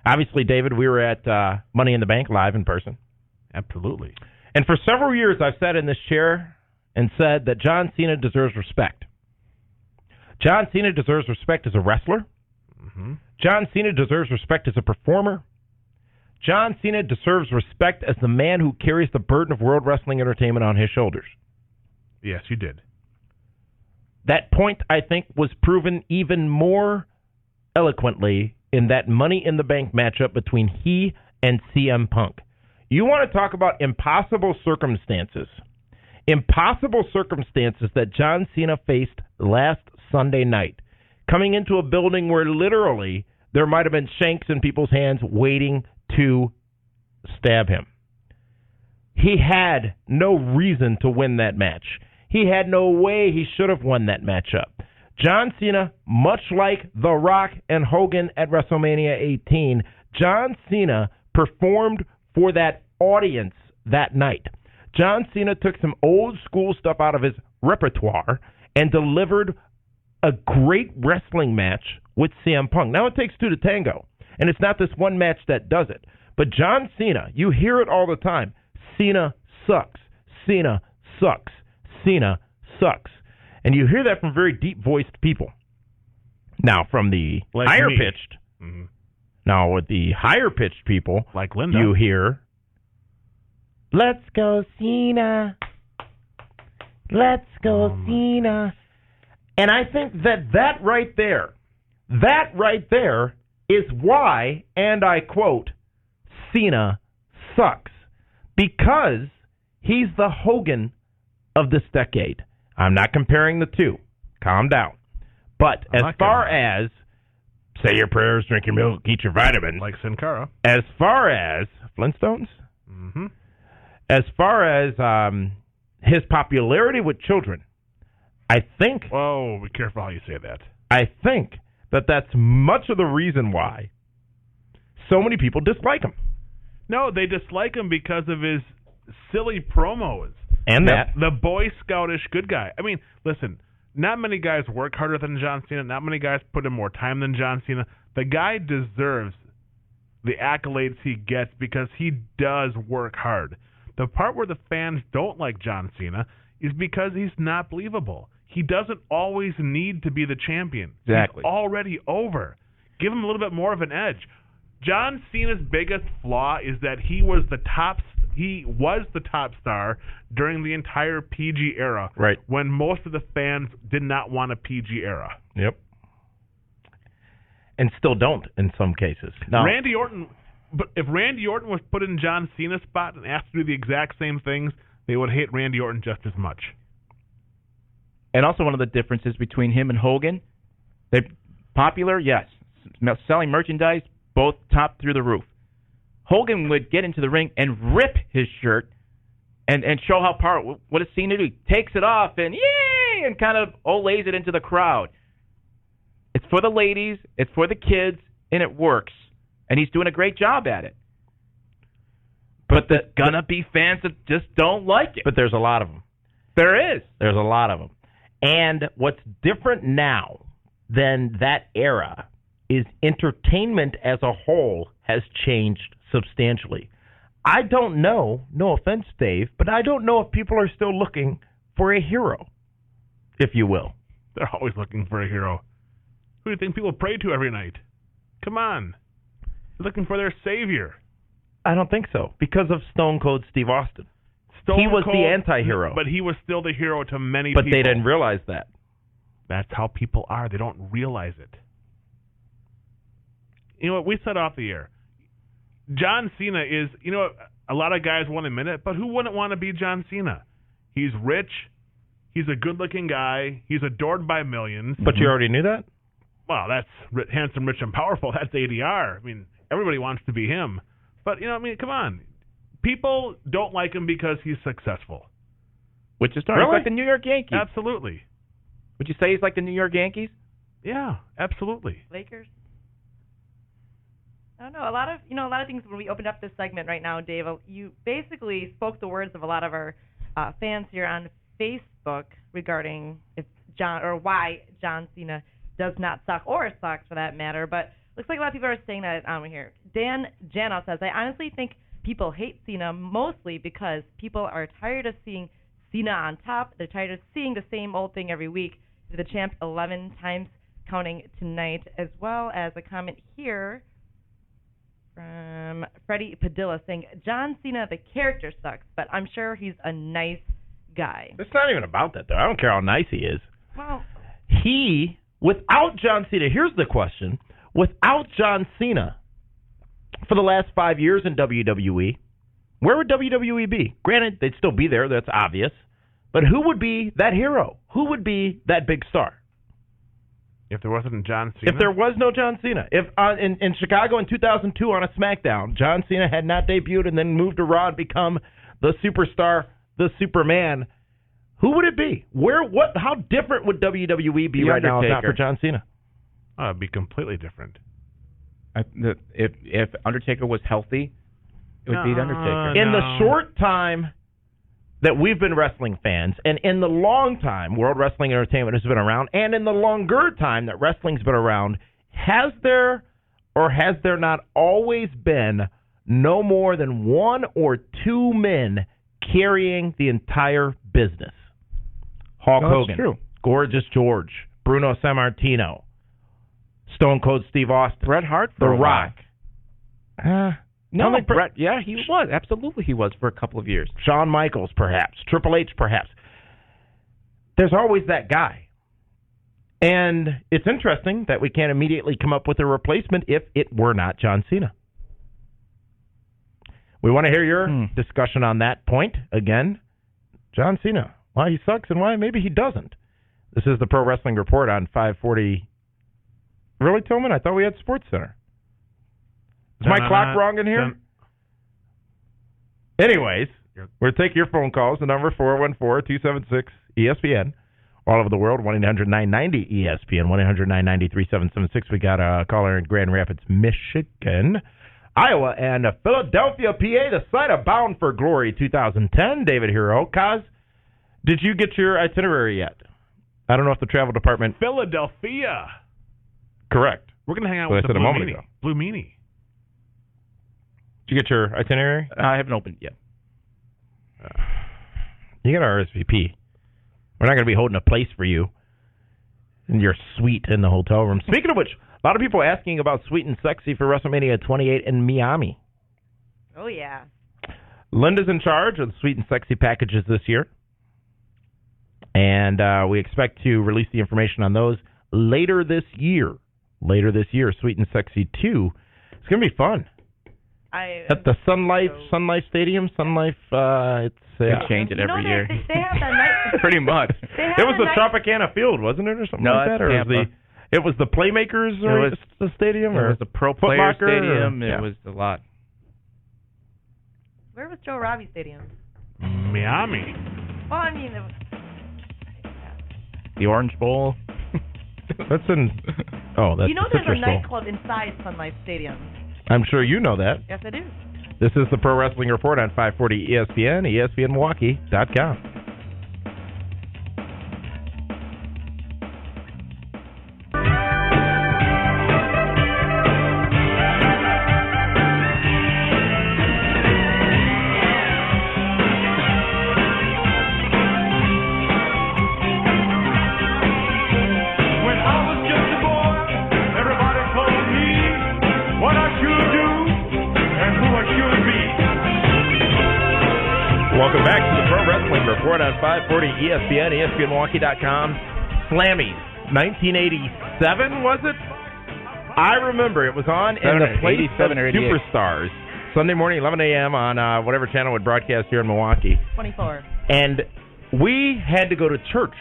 Obviously, David, we were at Money in the Bank live in person. Absolutely. And for several years, I've sat in this chair and said that John Cena deserves respect. John Cena deserves respect as a wrestler. Mm-hmm. John Cena deserves respect as a performer. John Cena deserves respect as the man who carries the burden of World Wrestling Entertainment on his shoulders. Yes, you did. That point, I think, was proven even more eloquently in that Money in the Bank matchup between he and CM Punk. You want to talk about impossible circumstances. Impossible circumstances that John Cena faced last Sunday night. Coming into a building where literally there might have been shanks in people's hands waiting to stab him. He had no reason to win that match. He had no way he should have won that matchup. John Cena, much like The Rock and Hogan at WrestleMania 18, John Cena performed for that audience that night. John Cena took some old school stuff out of his repertoire and delivered a great wrestling match with CM Punk. Now it takes two to tango, and it's not this one match that does it. But John Cena, you hear it all the time. Cena sucks. Cena sucks. Cena sucks. And you hear that from very deep-voiced people. Now, from the like higher-pitched, mm-hmm. Now with the higher-pitched people, like Linda, you hear, "Let's go, Cena. Let's go, Cena." And I think that right there is why, and I quote, Cena sucks. Because he's the Hogan of this decade. I'm not comparing the two. Calm down. But as far as say your prayers, drink your milk, eat your vitamins. Like Sin Cara. As far as Flintstones? Mm-hmm. As far as his popularity with children, I think... Whoa, be careful how you say that. I think that that's much of the reason why so many people dislike him. No, they dislike him because of his silly promos. And the Boy Scoutish good guy. I mean, listen, not many guys work harder than John Cena. Not many guys put in more time than John Cena. The guy deserves the accolades he gets because he does work hard. The part where the fans don't like John Cena is because he's not believable. He doesn't always need to be the champion. Exactly. He's already over. Give him a little bit more of an edge. John Cena's biggest flaw is that he was the top star during the entire PG era, right? When most of the fans did not want a PG era. Yep. And still don't in some cases. Now, Randy Orton, but if Randy Orton was put in John Cena's spot and asked to do the exact same things, they would hate Randy Orton just as much. And also one of the differences between him and Hogan, they're popular, yes. Selling merchandise, both top through the roof. Hogan would get into the ring and rip his shirt and show how powerful. What does Cena do? He takes it off and yay, and kind of olays it into the crowd. It's for the ladies, it's for the kids, and it works. And he's doing a great job at it. But there's gonna be fans that just don't like it. But there's a lot of them. There is. There's a lot of them. And what's different now than that era is entertainment as a whole has changed substantially. I don't know, no offense, Dave, but I don't know if people are still looking for a hero, if you will. They're always looking for a hero. Who do you think people pray to every night? Come on. They're looking for their savior. I don't think so, because of Stone Cold Steve Austin. He was the anti-hero. But he was still the hero to many people. But they didn't realize that. That's how people are. They don't realize it. You know what? We said off the air. John Cena is, a lot of guys won't admit it, but who wouldn't want to be John Cena? He's rich. He's a good-looking guy. He's adored by millions. But you already knew that? Well, that's handsome, rich, and powerful. That's ADR. I mean, everybody wants to be him. But, come on. People don't like him because he's successful. Which is really? He's like the New York Yankees. Absolutely. Would you say he's like the New York Yankees? Yeah, absolutely. Lakers. I don't know. A lot of things when we opened up this segment right now, Dave, you basically spoke the words of a lot of our fans here on Facebook regarding why John Cena does not suck, or sucks for that matter. But Looks like a lot of people are saying that here. Dan Janoff says, I honestly think people hate Cena mostly because people are tired of seeing Cena on top. They're tired of seeing the same old thing every week. The champ 11 times counting tonight, as well as a comment here from Freddie Padilla saying, John Cena, the character sucks, but I'm sure he's a nice guy. It's not even about that, though. I don't care how nice he is. Well, without John Cena, here's the question. Without John Cena, for the last 5 years in WWE, where would WWE be? Granted, they'd still be there. That's obvious. But who would be that hero? Who would be that big star? If there wasn't John Cena? If there was no John Cena. If in Chicago in 2002 on a SmackDown, John Cena had not debuted and then moved to Raw and become the superstar, the Superman, who would it be? How different would WWE be right now if not for John Cena? It'd be completely different. If Undertaker was healthy, it would be the Undertaker. In the short time that we've been wrestling fans, and in the long time World Wrestling Entertainment has been around, and in the longer time that wrestling's been around, has there or has there not always been no more than one or two men carrying the entire business? Hulk Hogan, true. Gorgeous George, Bruno Sammartino, Stone Cold Steve Austin, Bret Hart, The Rock. No, Bret, yeah, he was. Absolutely he was for a couple of years. Shawn Michaels, perhaps. Triple H, perhaps. There's always that guy. And it's interesting that we can't immediately come up with a replacement if it were not John Cena. We want to hear your discussion on that point. Again, John Cena, why he sucks and why maybe he doesn't. This is the Pro Wrestling Report on 540. Really, Tillman? I thought we had Sports Center. Is my clock wrong in here? Anyways, we'll take your phone calls. The number 414-276-ESPN. All over the world, 1-800-990-ESPN, 1-800-990-3776. We got a caller in Grand Rapids, Michigan, Iowa, and Philadelphia, PA, the site of Bound for Glory 2010. David Hero. Kaz, did you get your itinerary yet? I don't know if the travel department... Philadelphia. Correct. We're going to hang out with the Blue Meanie. Did you get your itinerary? I haven't opened it yet. You got our RSVP. We're not going to be holding a place for you in your suite in the hotel room. Speaking of which, a lot of people asking about Sweet and Sexy for WrestleMania 28 in Miami. Oh, yeah. Linda's in charge of the Sweet and Sexy packages this year. And we expect to release the information on those later this year. Sweet and Sexy 2. It's going to be fun. At the Sun Life Stadium. Sun Life, they change it every year. They have that night. Pretty much. It was the Tropicana Field, wasn't it, or something like that? Or it was the Playmakers the stadium? Or it was the Pro Player Stadium. It was a lot. Where was Joe Robbie Stadium? Miami. Well, I mean, it was... The Orange Bowl. That's in... Oh, that's there's a nightclub inside Sun Life Stadium. I'm sure you know that. Yes, I do. This is the Pro Wrestling Report on 540 ESPN, ESPNMilwaukee.com. Welcome back to the Pro Wrestling Report on 540 ESPN, ESPNMilwaukee.com. Slammies, 1987, was it? I remember it was on in the place of Superstars. Sunday morning, 11 a.m. on whatever channel would broadcast here in Milwaukee. 24. And we had to go to church,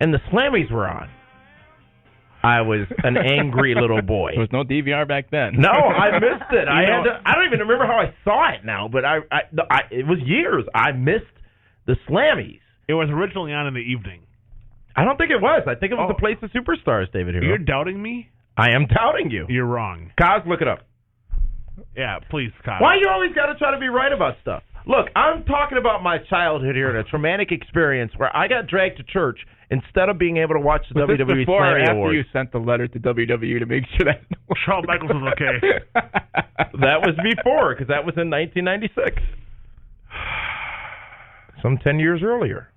and the Slammies were on. I was an angry little boy. There was no DVR back then. No, I missed it. I don't even remember how I saw it now, but it was years. I missed the Slammies. It was originally on in the evening. I don't think it was. I think it was the place of Superstars, David Hero. You're doubting me? I am doubting you. You're wrong. Kaz, look it up. Yeah, please, Kaz. Why you always got to try to be right about stuff? Look, I'm talking about my childhood here and a traumatic experience where I got dragged to church instead of being able to watch the Was this WWE before or Slammy after Awards. you sent the letter to WWE to make sure that Shawn Michaels was okay? That was before, because that was in 1996. Some 10 years earlier.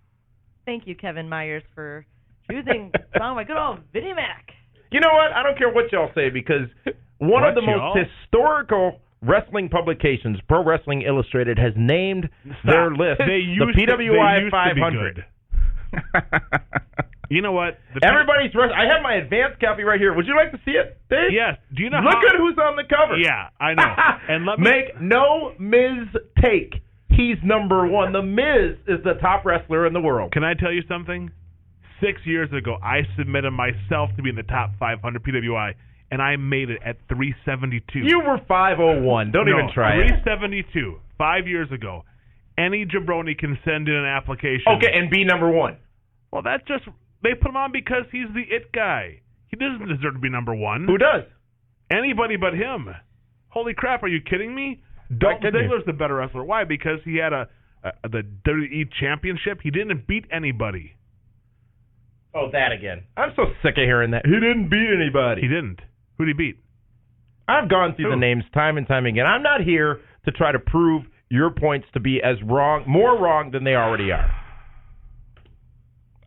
Thank you, Kevin Myers, for choosing song by good old Vinnie Mac. You know what? I don't care what y'all say, because one of the most historical wrestling publications, Pro Wrestling Illustrated, has named their list the PWI 500. You know what? Everybody's I have my advanced copy right here. Would you like to see it, Dave? Yes. Do you know Look at who's on the cover. Yeah, I know. And let me make no Miz take. He's number one. The Miz is the top wrestler in the world. Can I tell you something? 6 years ago, I submitted myself to be in the top 500 PWI, and I made it at 372. You were 501. Don't even try it. 372. 5 years ago. Any jabroni can send in an application. Okay, and be number one. Well, that's just... They put him on because he's the it guy. He doesn't deserve to be number one. Who does? Anybody but him. Holy crap, are you kidding me? Dolph Ziggler's the better wrestler. Why? Because he had the WWE Championship. He didn't beat anybody. Oh, that again. I'm so sick of hearing that. He didn't beat anybody. He didn't. Who'd he beat? I've gone through the names time and time again. I'm not here to try to prove your points to be as wrong, more wrong than they already are.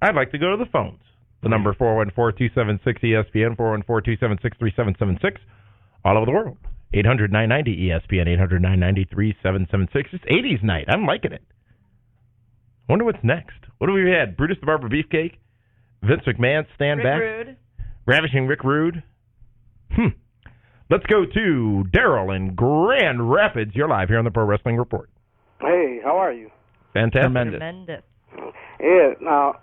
I'd like to go to the phones. The number 414-276-ESPN, 414-276-3776, all over the world. 800-990-ESPN, 800-990-3776. It's 80s night. I'm liking it. Wonder what's next. What have we had? Brutus the Barber Beefcake? Vince McMahon stand back? Rude. Ravishing Rick Rude? Let's go to Daryl in Grand Rapids. You're live here on the Pro Wrestling Report. Hey, how are you? Fantastic. Tremendous. Yeah, now,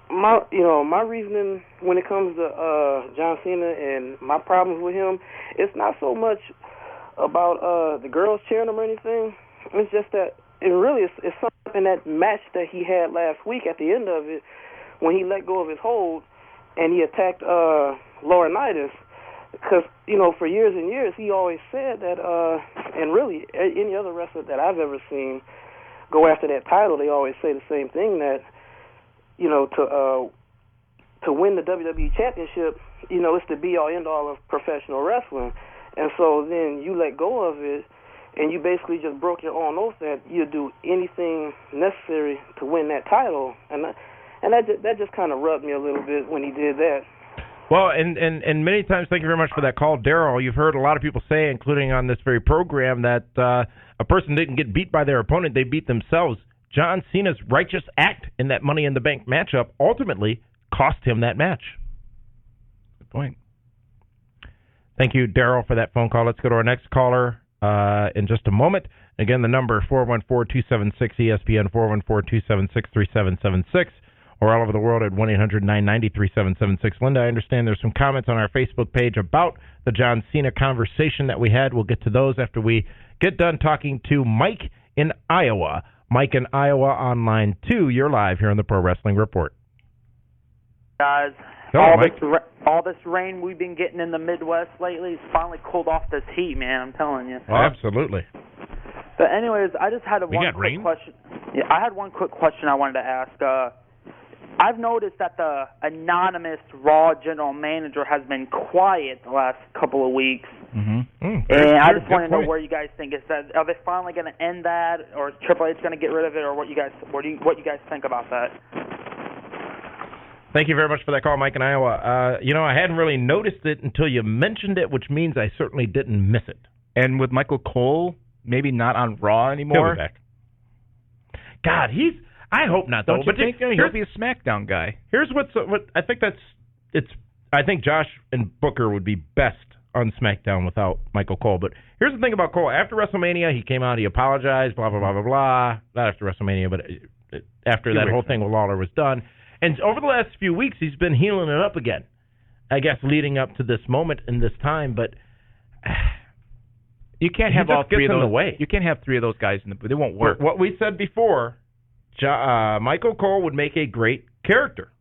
my reasoning when it comes to John Cena and my problems with him, it's not so much about the girls cheering him or anything. It's just that it's something in that match that he had last week at the end of it when he let go of his hold and he attacked Laurinaitis. Because, for years and years, he always said that, and really any other wrestler that I've ever seen go after that title, they always say the same thing, that, to win the WWE Championship, it's the be-all, end-all of professional wrestling. And so then you let go of it, and you basically just broke your own oath that you'd do anything necessary to win that title. And that just kind of rubbed me a little bit when he did that. Well, and many times, thank you very much for that call, Daryl. You've heard a lot of people say, including on this very program, that a person didn't get beat by their opponent, they beat themselves. John Cena's righteous act in that Money in the Bank matchup ultimately cost him that match. Good point. Thank you, Daryl, for that phone call. Let's go to our next caller in just a moment. Again, the number 414-276-ESPN, 414-276-3776. Or all over the world at 1-800-990-3776. Linda, I understand there's some comments on our Facebook page about the John Cena conversation that we had. We'll get to those after we get done talking to Mike in Iowa. Mike in Iowa on line 2. You're live here on the Pro Wrestling Report. Guys, all this rain we've been getting in the Midwest lately has finally cooled off this heat, man. I'm telling you. Oh, absolutely. But anyways, I just had one quick question. Yeah, I had one quick question I wanted to ask. I've noticed that the anonymous Raw general manager has been quiet the last couple of weeks. Mm-hmm. And I just want to know where you guys think. Are they finally going to end that, or is Triple H going to get rid of it, or what you guys think about that? Thank you very much for that call, Mike in Iowa. I hadn't really noticed it until you mentioned it, which means I certainly didn't miss it. And with Michael Cole, maybe not on Raw anymore. He'll be back. God, I hope not, though. Don't you think he'll be a SmackDown guy? Here's what I think I think Josh and Booker would be best on SmackDown without Michael Cole. But here's the thing about Cole. After WrestleMania, he came out, he apologized, blah, blah, blah, blah, blah. Not after WrestleMania, but after that whole thing with Lawler was done. And over the last few weeks, he's been healing it up again, I guess, leading up to this moment and this time. But you can't have all three of those. Way. You can't have three of those guys in the booth. They won't work. What we said before, Michael Cole would make a great character.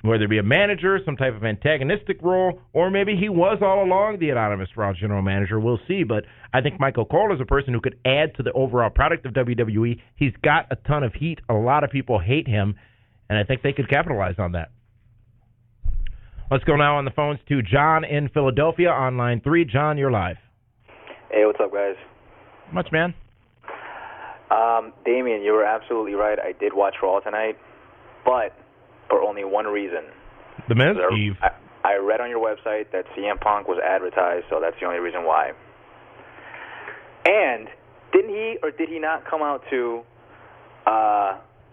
whether it be a manager, some type of antagonistic role, or maybe he was all along the anonymous Raw general manager. We'll see. But I think Michael Cole is a person who could add to the overall product of WWE. He's got a ton of heat. A lot of people hate him, and I think they could capitalize on that. Let's go now on the phones to John in Philadelphia on line 3. John, you're live. Hey, what's up, guys? Much, man. Damian, you were absolutely right. I did watch Raw tonight, but for only one reason. The Miz? I read on your website that CM Punk was advertised, so that's the only reason why. And didn't he or did he not come out to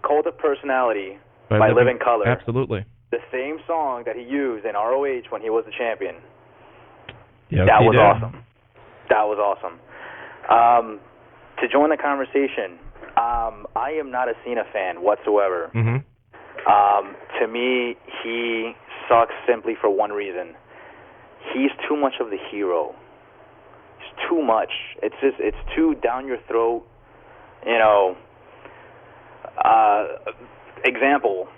Cult of Personality by Living Colour? Absolutely. The same song that he used in ROH when he was the champion. Yes, that was did. awesome. That was awesome. To join the conversation, I am not a Cena fan whatsoever. Mm-hmm. To me, he sucks simply for one reason. He's too much of the hero. He's too much. It's too down your throat. You know. Example.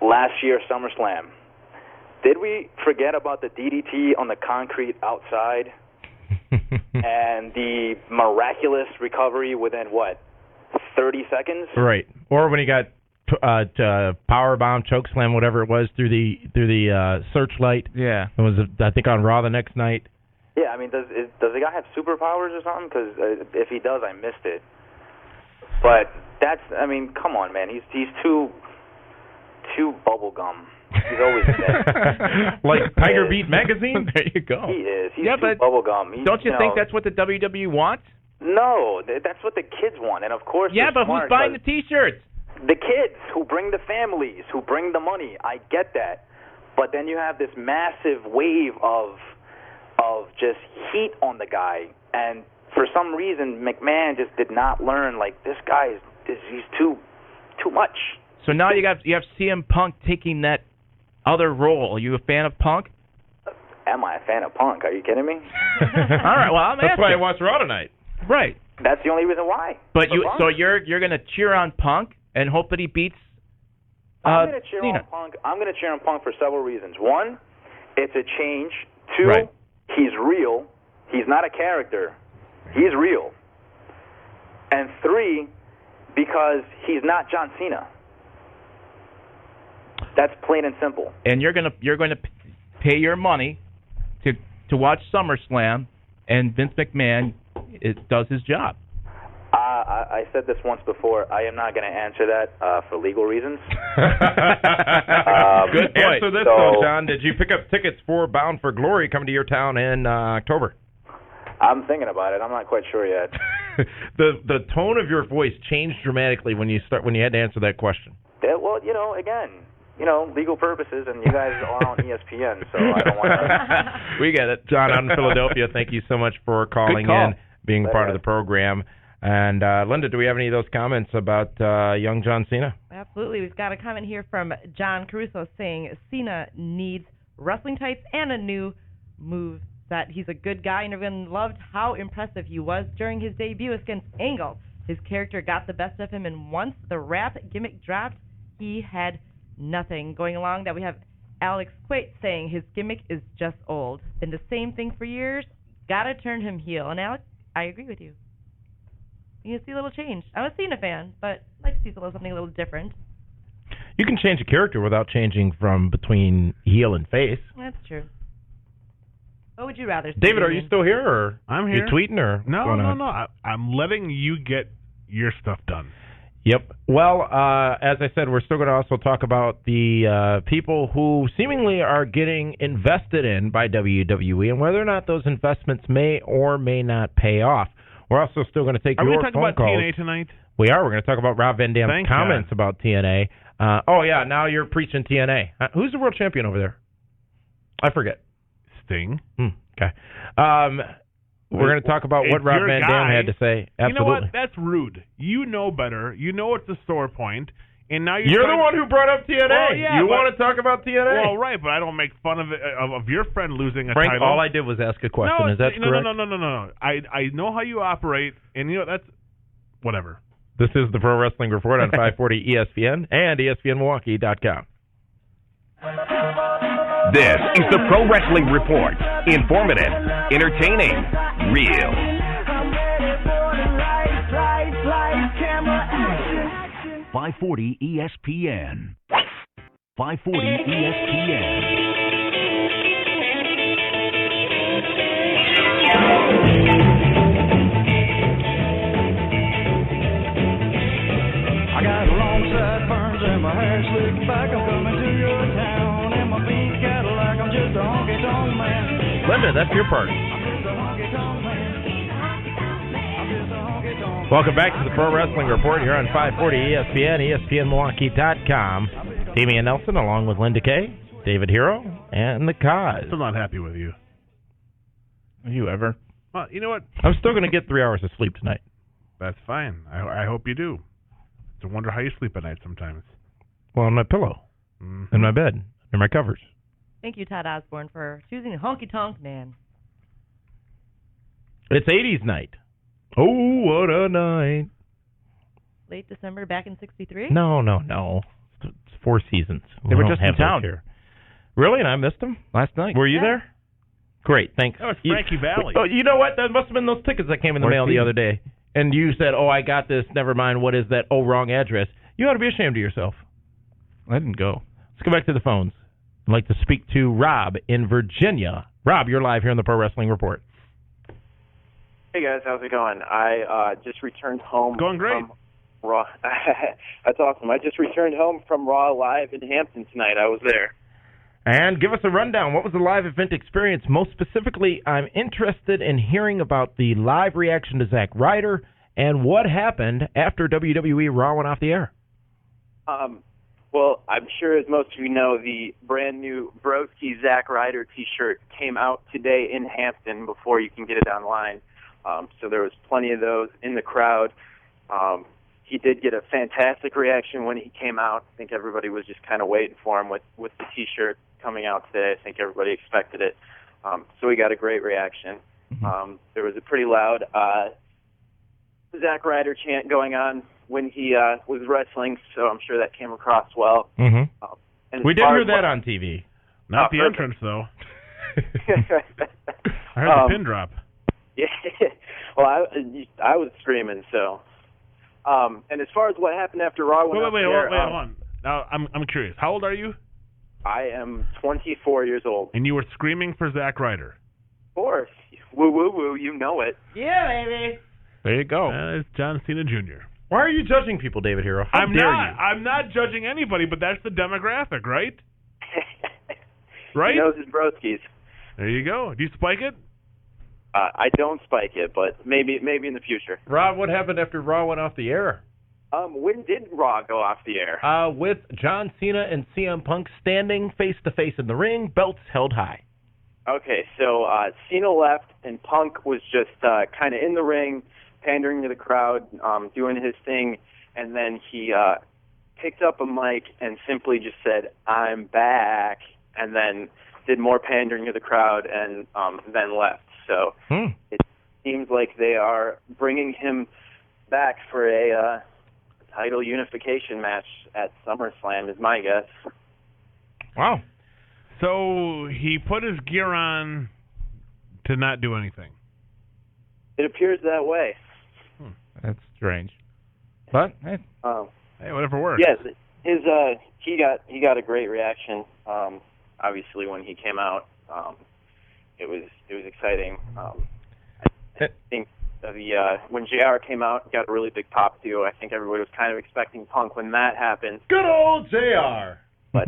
Last year, SummerSlam. Did we forget about the DDT on the concrete outside and the miraculous recovery within, 30 seconds? Right. Or when he got powerbomb, chokeslam, whatever it was, through the searchlight. Yeah. It was, I think, on Raw the next night. Yeah, I mean, does the guy have superpowers or something? Because if he does, I missed it. But come on, man. He's too bubblegum. He's always there. Like Tiger Beat magazine? There you go. He is. He's too bubblegum. Don't you think that's what the WWE wants? No, that's what the kids want. And, of course, yeah, but who's buying the T-shirts? The kids who bring the families, who bring the money. I get that. But then you have this massive wave of just heat on the guy. And for some reason, McMahon just did not learn, this guy he's too much. So now you have CM Punk taking that other role. Are you a fan of Punk? Am I a fan of Punk? Are you kidding me? All right, well, that's why I watched Raw tonight. Right. That's the only reason why. But you're going to cheer on Punk and hope that he beats I'm going to cheer Cena. on Punk. I'm going to cheer on Punk for several reasons. One, it's a change. Two, right. He's real. He's not a character. He's real. And three, because he's not John Cena. That's plain and simple. And you're going to pay your money to watch SummerSlam, and Vince McMahon does his job. I said this once before. I am not going to answer that for legal reasons. Good point. Answer this, though, John. Did you pick up tickets for Bound for Glory coming to your town in October? I'm thinking about it. I'm not quite sure yet. The tone of your voice changed dramatically when you had to answer that question. Yeah, well, again, legal purposes, and you guys are on ESPN, so I don't want to. We get it. John, out in Philadelphia, thank you so much for calling in, being part of the program. And, Linda, do we have any of those comments about young John Cena? Absolutely. We've got a comment here from John Caruso saying Cena needs wrestling tights and a new move. That he's a good guy, and everyone loved how impressive he was during his debut against Angle. His character got the best of him, and once the rap gimmick dropped, he had nothing. Going along that we have Alex Quate saying his gimmick is just old. Been the same thing for years. Gotta turn him heel. And Alex, I agree with you. You see a little change. I'm a Cena fan, but I'd like to see something a little different. You can change a character without changing from between heel and face. That's true. What would you rather see? David, are you still here, or I'm here? You tweeting, or no? I'm letting you get your stuff done. Yep. Well, as I said, we're still going to also talk about the people who seemingly are getting invested in by WWE and whether or not those investments may or may not pay off. We're also still going to take your phone calls. Are we going to talk about TNA tonight? We are. We're going to talk about Rob Van Dam's comments about TNA. Now you're preaching TNA. Who's the world champion over there? I forget. Sting. Okay. We're going to talk about what Rob Van Dam had to say. Absolutely. You know what? That's rude. You know better. You know it's a sore point. And now you're the one who brought up TNA. Well, yeah, you want to talk about TNA? Well, right, but I don't make fun of it, of your friend losing a Frank, title. all I did was ask a question. No, Is that correct? No. I know how you operate, and that's whatever. This is the Pro Wrestling Report on 540 ESPN and ESPNMilwaukee.com. This is the Pro Wrestling Report. Informative, entertaining, real. 540 ESPN. 540 ESPN. I got long sideburns and my hair slicked back. I'm coming to your town in my pink Cadillac. I'm just a honky-tonk man. Linda, that's your part. Welcome back to the Pro Wrestling Report here on 540 ESPN, ESPNMilwaukee.com. Damian Nelson along with Linda Kay, David Hero, and the Cause. Still not happy with you. Are you ever? Well, you know what? I'm still going to get 3 hours of sleep tonight. That's fine. I hope you do. It's a wonder how you sleep at night sometimes. Well, on my pillow, in my bed, in my covers. Thank you, Todd Osborne, for choosing a honky-tonk man. It's 80s night. Oh, what a night. Late December, back in 63? No. It's 4 seasons. They were just in town here. Really? And I missed them? Last night. Were you there? Great, thanks. Oh, it's Frankie Valli. Oh, you know what? That must have been those tickets that came in the mail the other day. And you said, oh, I got this. Never mind. What is that? Oh, wrong address. You ought to be ashamed of yourself. I didn't go. Let's go back to the phones. I'd like to speak to Rob in Virginia. Rob, you're live here on the Pro Wrestling Report. Hey, guys. How's it going? I just returned home. Going great. From Raw. That's awesome. I just returned home from Raw Live in Hampton tonight. I was there. And give us a rundown. What was the live event experience? Most specifically, I'm interested in hearing about the live reaction to Zack Ryder and what happened after WWE RAW went off the air. Well, I'm sure as most of you know, the brand new Broski Zack Ryder T-shirt came out today in Hampton before you can get it online. So there was plenty of those in the crowd. He did get a fantastic reaction when he came out. I think everybody was just kind of waiting for him with the T-shirt coming out today. I think everybody expected it. So he got a great reaction. There was a pretty loud Zack Ryder chant going on when he was wrestling, so I'm sure that came across well. And we did hear that on TV. Not the perfect. entrance, though. I heard the pin drop. Yeah. Well, I was screaming, so. And as far as what happened after Raw went Wait, hold on. Now, I'm curious. How old are you? I am 24 years old. And you were screaming for Zack Ryder? Of course. Woo, woo, woo. You know it. Yeah, baby. There you go. It's John Cena Jr. Why are you judging people, David Hero? How dare you? I'm not judging anybody, but that's the demographic, right? Right? He knows his broskies. There you go. Do you spike it? I don't spike it, but maybe in the future. Rob, what happened after Raw went off the air? When did Raw go off the air? With John Cena and CM Punk standing face-to-face in the ring, belts held high. Okay, so Cena left, and Punk was just kind of in the ring, pandering to the crowd, doing his thing, and then he picked up a mic and simply just said, "I'm back," and then did more pandering to the crowd and then left. So it seems like they are bringing him back for a title unification match at SummerSlam, is my guess. Wow. So he put his gear on to not do anything. It appears that way. That's strange. But hey, whatever works. Yes, he got a great reaction. Obviously, when he came out, it was exciting. I think when JR came out, got a really big pop too. I think everybody was kind of expecting Punk when that happened. Good old JR. But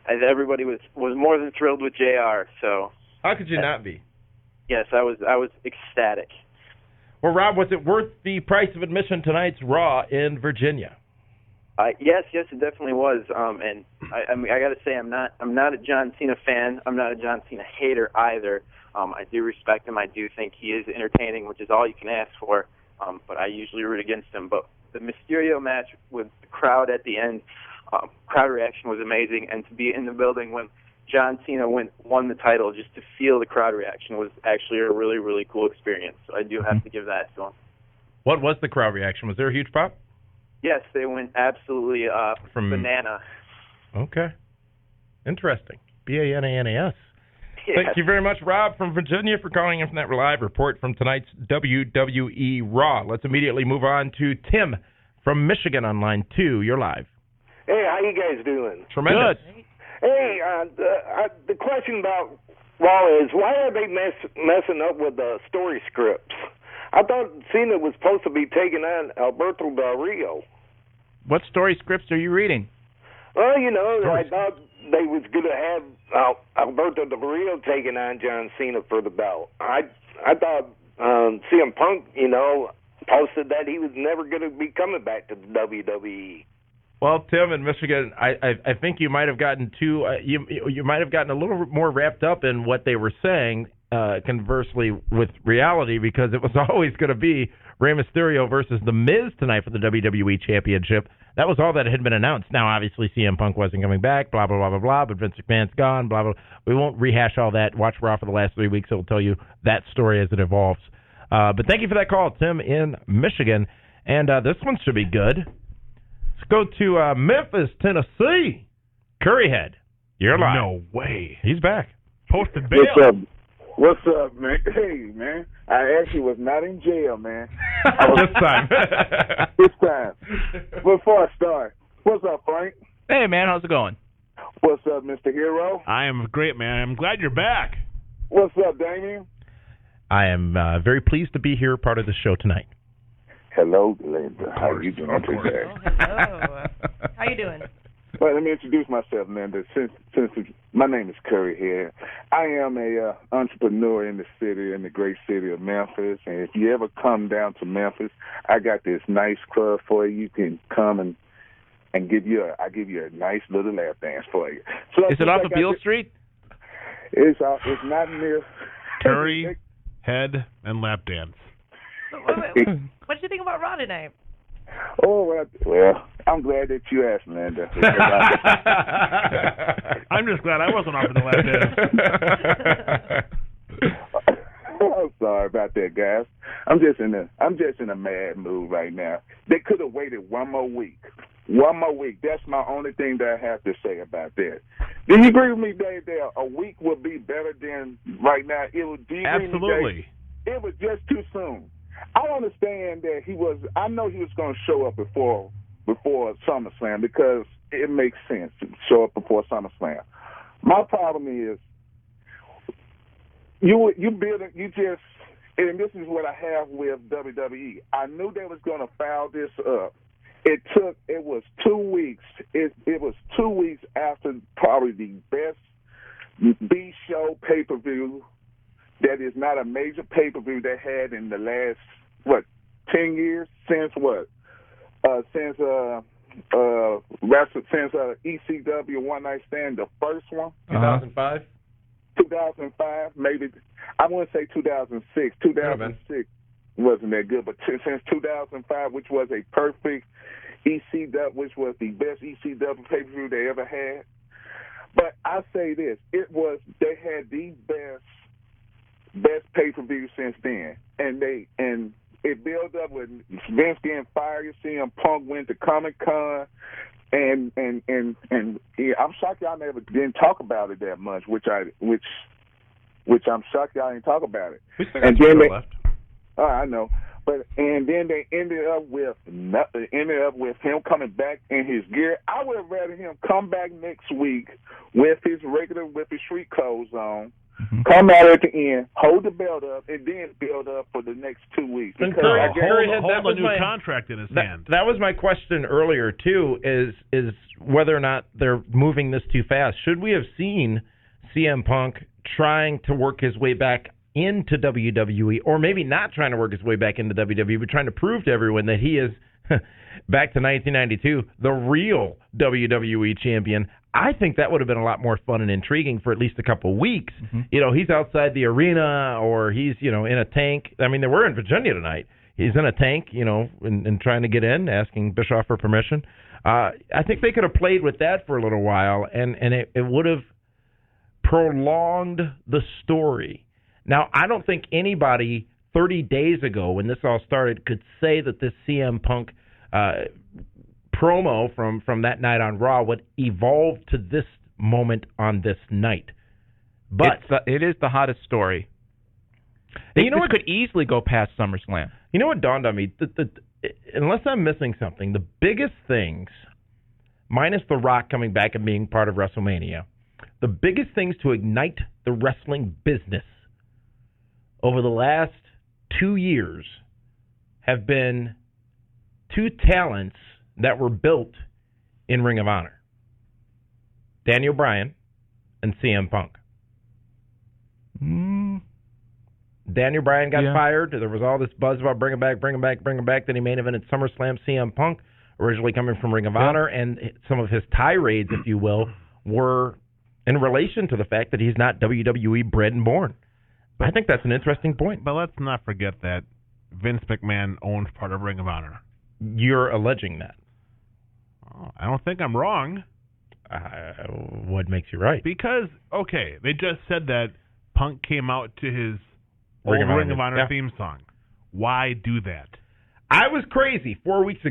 everybody was more than thrilled with JR. So how could you not be? Yes, I was ecstatic. Well, Rob, was it worth the price of admission tonight's Raw in Virginia? Yes, it definitely was. And I got to say, I'm not a John Cena fan. I'm not a John Cena hater either. I do respect him. I do think he is entertaining, which is all you can ask for. But I usually root against him. But the Mysterio match with the crowd at the end, crowd reaction was amazing. And to be in the building when John Cena won the title, just to feel the crowd reaction was actually a really, really cool experience. So I do have to give that to him. What was the crowd reaction? Was there a huge pop? Yes, they went absolutely banana. Okay. Interesting. Bananas. Yes. Thank you very much, Rob from Virginia, for calling in from that live report from tonight's WWE Raw. Let's immediately move on to Tim from Michigan on line 2. You're live. Hey, how you guys doing? Tremendous. Good. Hey, the question about Raw is, why are they messing up with the story scripts? I thought Cena was supposed to be taking on Alberto Del Rio. What story scripts are you reading? Well, I thought they was going to have Alberto Del Rio taking on John Cena for the belt. I thought CM Punk, posted that he was never going to be coming back to the WWE. Well, Tim in Michigan, I think you might have gotten you might have gotten a little more wrapped up in what they were saying, conversely with reality, because it was always going to be Rey Mysterio versus The Miz tonight for the WWE Championship. That was all that had been announced. Now, obviously, CM Punk wasn't coming back, blah, blah, blah, blah, blah, but Vince McMahon's gone, blah, blah. We won't rehash all that. Watch Raw for the last 3 weeks. It will tell you that story as it evolves. But thank you for that call, Tim in Michigan. And this one should be good. Let's go to Memphis, Tennessee. Curryhead, you're live. No way. He's back. Posted bail. What's up, man? Hey, man. I actually was not in jail, man. This time. This time. Before I start, what's up, Frank? Hey, man. How's it going? What's up, Mr. Hero? I am great, man. I'm glad you're back. What's up, Damien? I am very pleased to be here, part of the show tonight. Hello, Linda. How are you doing today? Hello. How you doing? Well, let me introduce myself, Linda. Since my name is Curry here, I am a entrepreneur in the city, in the great city of Memphis. And if you ever come down to Memphis, I got this nice club for you. You can come and give you a nice little lap dance for you. So is it off of Beale Street? It's not near Curry, head, and lap dance. What did you think about Raw tonight? Oh, well, I'm glad that you asked, Linda. I'm just glad I wasn't off in the lap dance. I'm sorry about that, guys. I'm just in a mad mood right now. They could have waited one more week. One more week. That's my only thing that I have to say about that. Do you agree with me, Dave, that a week would be better than right now? Absolutely. It was just too soon. I understand that I know he was going to show up before SummerSlam because it makes sense to show up before SummerSlam. My problem is and this is what I have with WWE. I knew they was going to foul this up. It was 2 weeks. It was 2 weeks after probably the best B-show pay-per-view that is not a major pay-per-view they had in the last, 10 years? Since what? Since ECW One Night Stand, the first one? 2005? 2005, maybe. I wouldn't say 2006. 2006 wasn't that good, but since 2005, which was a perfect ECW, which was the best ECW pay-per-view they ever had. But I say this, they had the best pay-per-view since then, and it built up with Vince getting fired. CM Punk went to Comic-Con, and yeah, I'm shocked y'all didn't talk about it that much, which I'm shocked y'all didn't talk about it. We still got some left. Oh, I know. And then they ended up with him coming back in his gear. I would have rather him come back next week with his street clothes on, come out at the end, hold the belt up, and then build up for the next 2 weeks. Hold a new contract in his hand. That was my question earlier too. Is whether or not they're moving this too fast? Should we have seen CM Punk trying to work his way back into WWE, or maybe not trying to work his way back into WWE, but trying to prove to everyone that he is, back to 1992, the real WWE champion? I think that would have been a lot more fun and intriguing for at least a couple of weeks. You know, he's outside the arena, or he's, in a tank. I mean, they were in Virginia tonight. He's in a tank, and trying to get in, asking Bischoff for permission. I think they could have played with that for a little while, and it would have prolonged the story. Now, I don't think anybody 30 days ago when this all started could say that this CM Punk promo from that night on Raw would evolve to this moment on this night. But it is the hottest story. And you know what could easily go past SummerSlam? You know what dawned on me? Unless I'm missing something, the biggest things, minus The Rock coming back and being part of WrestleMania, the biggest things to ignite the wrestling business over the last 2 years have been two talents that were built in Ring of Honor. Daniel Bryan and CM Punk. Daniel Bryan got fired. There was all this buzz about bring him back. Then he main evented SummerSlam. CM Punk, originally coming from Ring of Honor, and some of his tirades, if you will, were in relation to the fact that he's not WWE bred and born. I think that's an interesting point. But let's not forget that Vince McMahon owns part of Ring of Honor. You're alleging that. Oh, I don't think I'm wrong. What makes you right? Because, okay, they just said that Punk came out to his Ring of Honor theme song. Why do that? I was crazy 3 weeks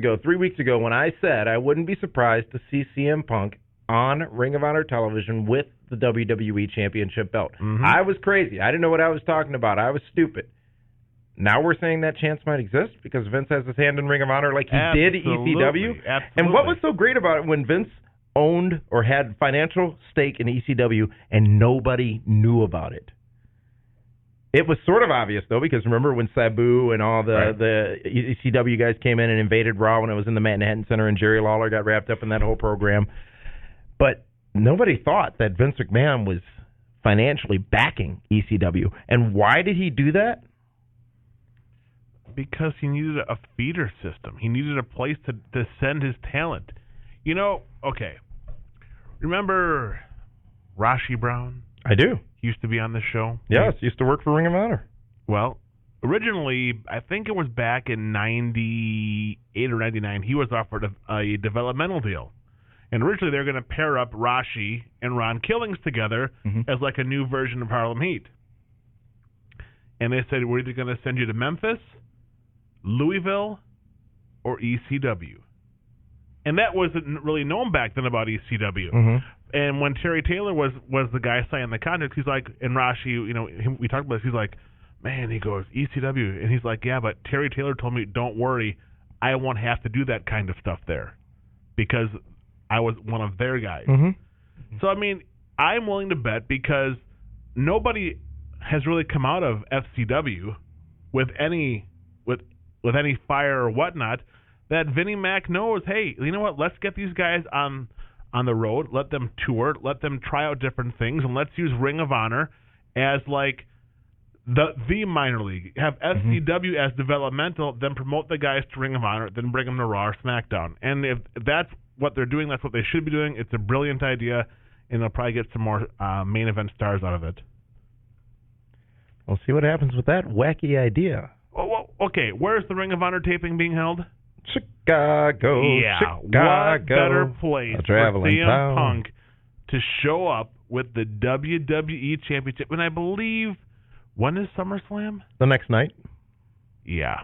ago, when I said I wouldn't be surprised to see CM Punk on Ring of Honor television with the WWE Championship belt. Mm-hmm. I was crazy. I didn't know what I was talking about. I was stupid. Now we're saying that chance might exist because Vince has his hand in Ring of Honor like he did ECW. Absolutely. And what was so great about it when Vince owned or had financial stake in ECW and nobody knew about it? It was sort of obvious, though, because remember when Sabu and all the ECW guys came in and invaded Raw when it was in the Manhattan Center and Jerry Lawler got wrapped up in that whole program. But nobody thought that Vince McMahon was financially backing ECW. And why did he do that? Because he needed a feeder system. He needed a place to send his talent. You know, okay. Remember Rashi Brown? I do. He used to be on the show. Yes, used to work for Ring of Honor. Well, originally, I think it was back in 98 or 99, he was offered a developmental deal. And originally they were going to pair up Rashi and Ron Killings together as like a new version of Harlem Heat. And they said, we're either going to send you to Memphis, Louisville, or ECW. And that wasn't really known back then about ECW. Mm-hmm. And when Terry Taylor was the guy signing the contract, he's like, and Rashi, you know, we talked about this, he's like, man, he goes, ECW. And he's like, yeah, but Terry Taylor told me, don't worry, I won't have to do that kind of stuff there because I was one of their guys. Mm-hmm. So, I mean, I'm willing to bet because nobody has really come out of FCW with any fire or whatnot that Vinnie Mac knows, hey, you know what, let's get these guys on the road, let them tour, let them try out different things, and let's use Ring of Honor as like the minor league. Have FCW as developmental, then promote the guys to Ring of Honor, then bring them to Raw or SmackDown. And if that's what they're doing, that's what they should be doing. It's a brilliant idea, and they'll probably get some more main event stars out of it. We'll see what happens with that wacky idea. Well, okay, where's the Ring of Honor taping being held? Chicago. Yeah, Chicago. what better place for CM Punk to show up with the WWE Championship? And I believe, when is SummerSlam? The next night. Yeah.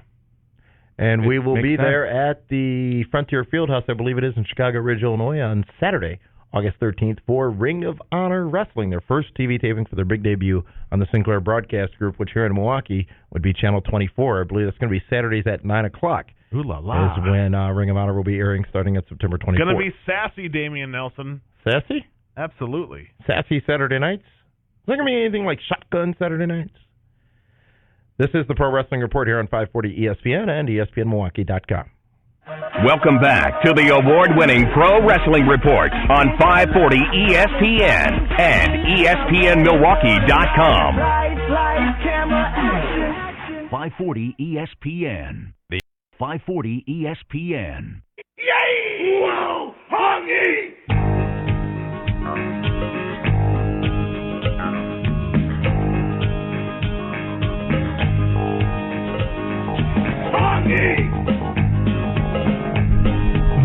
And we will be there at the Frontier Fieldhouse, I believe it is, in Chicago Ridge, Illinois, on Saturday, August 13th, for Ring of Honor Wrestling, their first TV taping for their big debut on the Sinclair Broadcast Group, which here in Milwaukee would be Channel 24. I believe that's going to be Saturdays at 9 o'clock. Ooh la la. Is when Ring of Honor will be airing starting at September 24th. Going to be sassy, Damian Nelson. Sassy? Absolutely. Sassy Saturday nights? Is there going to be anything like Shotgun Saturday nights? This is the Pro Wrestling Report here on 540 ESPN and ESPNMilwaukee.com. Welcome back to the award-winning Pro Wrestling Report on 540 ESPN and ESPNMilwaukee.com. 540 ESPN. 540 ESPN. Yay! Whoa! Hongi!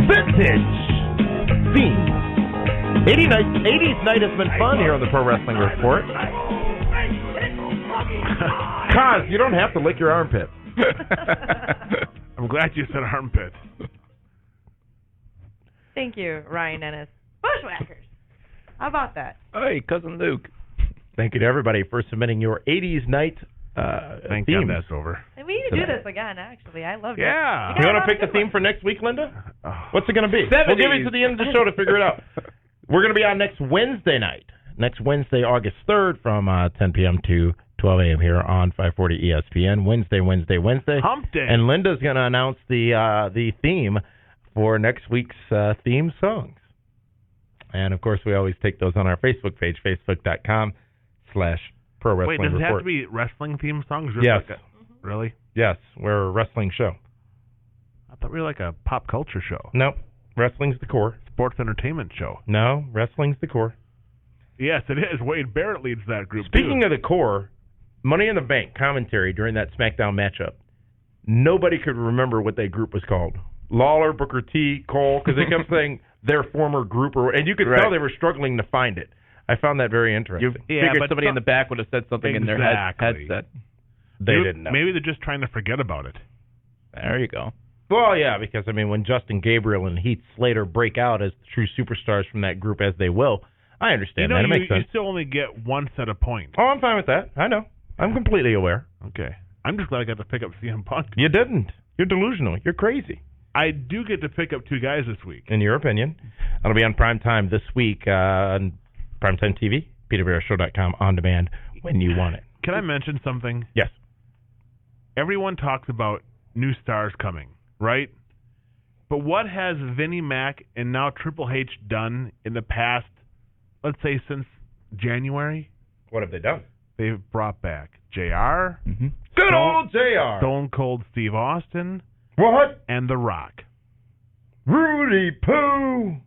Vintage themes. 80s night has been fun here on the Pro Wrestling Report. Kaz, you don't have to lick your armpit. I'm glad you said armpit. Thank you, Ryan Ennis. Bushwhackers. How about that? Hey, Cousin Luke. Thank you to everybody for submitting your 80s night Thank themes. God that's over. And we need to do this again, actually. I love it. Yeah. You want to pick the theme for next week, Linda? What's it going to be? 70s. We'll give you to the end of the show to figure it out. We're going to be on next Wednesday night. Next Wednesday, August 3rd from 10 p.m. to 12 a.m. here on 540 ESPN. Wednesday. Hump Day. And Linda's going to announce the theme for next week's theme songs. And, of course, we always take those on our Facebook page, facebook.com/Pro Wrestling Wait, does it have Report. to be wrestling theme songs? Or Yes. Like really? Yes, we're a wrestling show. I thought we were like a pop culture show. Nope. Wrestling's the core. Sports entertainment show. No, wrestling's the core. Yes, it is. Wade Barrett leads that group, Speaking too. of the core, Money in the Bank commentary during that SmackDown matchup, nobody could remember what that group was called. Lawler, Booker T, Cole, because they kept saying their former group, and you could tell they were struggling to find it. I found that very interesting. You figured somebody in the back would have said something in their headset. They didn't know. Maybe they're just trying to forget about it. There you go. Well, yeah, because, I mean, when Justin Gabriel and Heath Slater break out as true superstars from that group, as they will, I understand that. It makes sense. You still only get one set of points. Oh, I'm fine with that. I know. I'm completely aware. Okay. I'm just glad I got to pick up CM Punk. You didn't. You're delusional. You're crazy. I do get to pick up two guys this week. In your opinion. It'll be on Primetime this week on Primetime TV, PeterVeraShow.com, on demand, when you want it. Can I mention something? Yes. Everyone talks about new stars coming, right? But what has Vinnie Mac and now Triple H done in the past, let's say since January? What have they done? They've brought back JR. Good old JR. Stone Cold Steve Austin. What? And The Rock. Rudy Poo.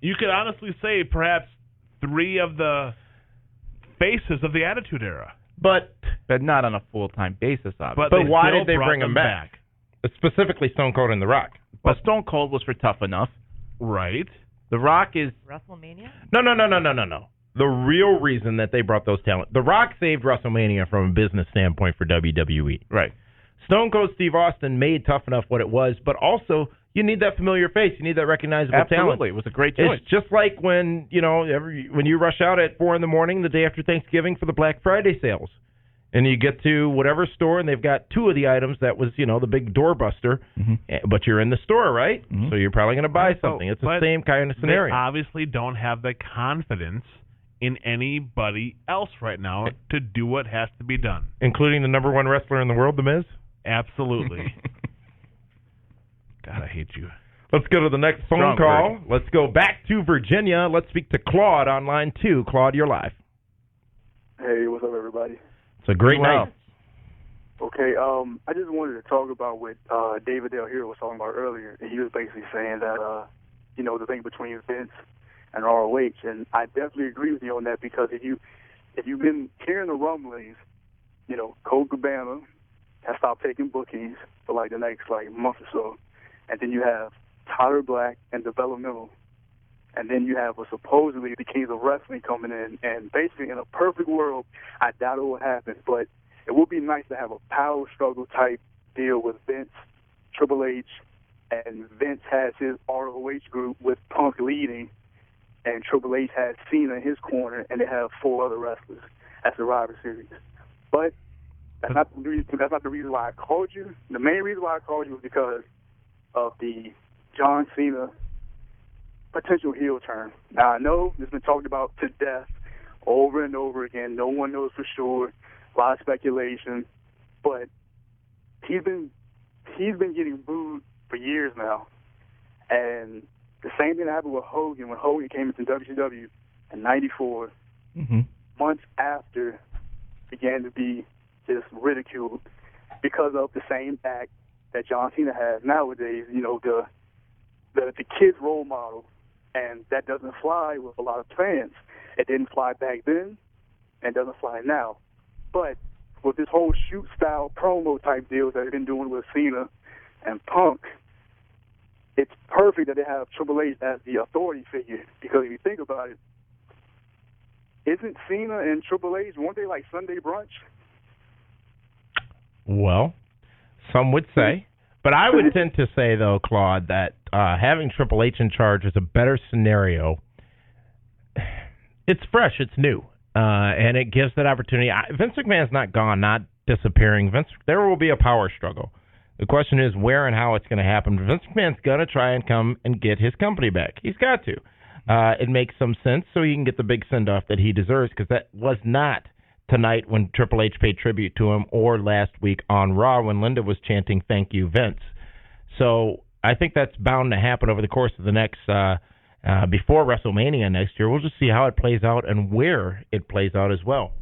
You could honestly say perhaps three of the faces of the Attitude Era. But not on a full-time basis, obviously. But why did they bring them back? Specifically Stone Cold and The Rock. Well, Stone Cold was for Tough Enough. Right. The Rock is... WrestleMania? No. The real reason that they brought those talent. The Rock saved WrestleMania from a business standpoint for WWE. Right. Stone Cold Steve Austin made Tough Enough what it was, but also you need that familiar face. You need that recognizable talent. Absolutely. It was a great choice. It's just like when, when you rush out at 4 a.m. the day after Thanksgiving for the Black Friday sales. And you get to whatever store, and they've got two of the items that was, the big doorbuster, but you're in the store, right? So you're probably going to buy something. It's the same kind of scenario. They obviously don't have the confidence in anybody else right now to do what has to be done. Including the number one wrestler in the world, The Miz? Absolutely. God, I hate you. Let's go to the next phone call. Let's go back to Virginia. Let's speak to Claude on line 2. Claude, you're live. Hey, what's up, everybody? It's a great night. Okay, I just wanted to talk about what David Del Hero was talking about earlier. He was basically saying that, the thing between Vince and ROH, and I definitely agree with you on that because if you've been hearing the rumblings, Colt Cabana has stopped taking bookings for the next month or so, and then you have Tyler Black and Developmental, and then you have supposedly the Kings of Wrestling coming in, and basically in a perfect world, I doubt it will happen, but it would be nice to have a power struggle type deal with Vince, Triple H, and Vince has his ROH group with Punk leading, and Triple H has Cena in his corner, and they have 4 other wrestlers. That's the Survivor Series. But that's not the reason why I called you. The main reason why I called you was because of the John Cena potential heel turn. Now, I know it's been talked about to death over and over again. No one knows for sure. A lot of speculation. But he's been getting booed for years now. And the same thing happened with Hogan when Hogan came into WCW in '94. Months after, began to be just ridiculed because of the same act that John Cena has nowadays. The kid's role model, and that doesn't fly with a lot of fans. It didn't fly back then, and doesn't fly now. But with this whole shoot-style promo type deal that they've been doing with Cena and Punk, it's perfect that they have Triple H as the authority figure, because if you think about it, isn't Cena and Triple H, weren't they like Sunday brunch? Well, some would say. But I would tend to say, though, Claude, that having Triple H in charge is a better scenario. It's fresh. It's new. And it gives that opportunity. Vince McMahon's not gone, not disappearing. There will be a power struggle. The question is where and how it's going to happen. Vince McMahon's going to try and come and get his company back. He's got to. It makes some sense so he can get the big send-off that he deserves, because that was not tonight when Triple H paid tribute to him, or last week on Raw when Linda was chanting, "Thank you, Vince." So I think that's bound to happen over the course of the next, before WrestleMania next year. We'll just see how it plays out and where it plays out as well.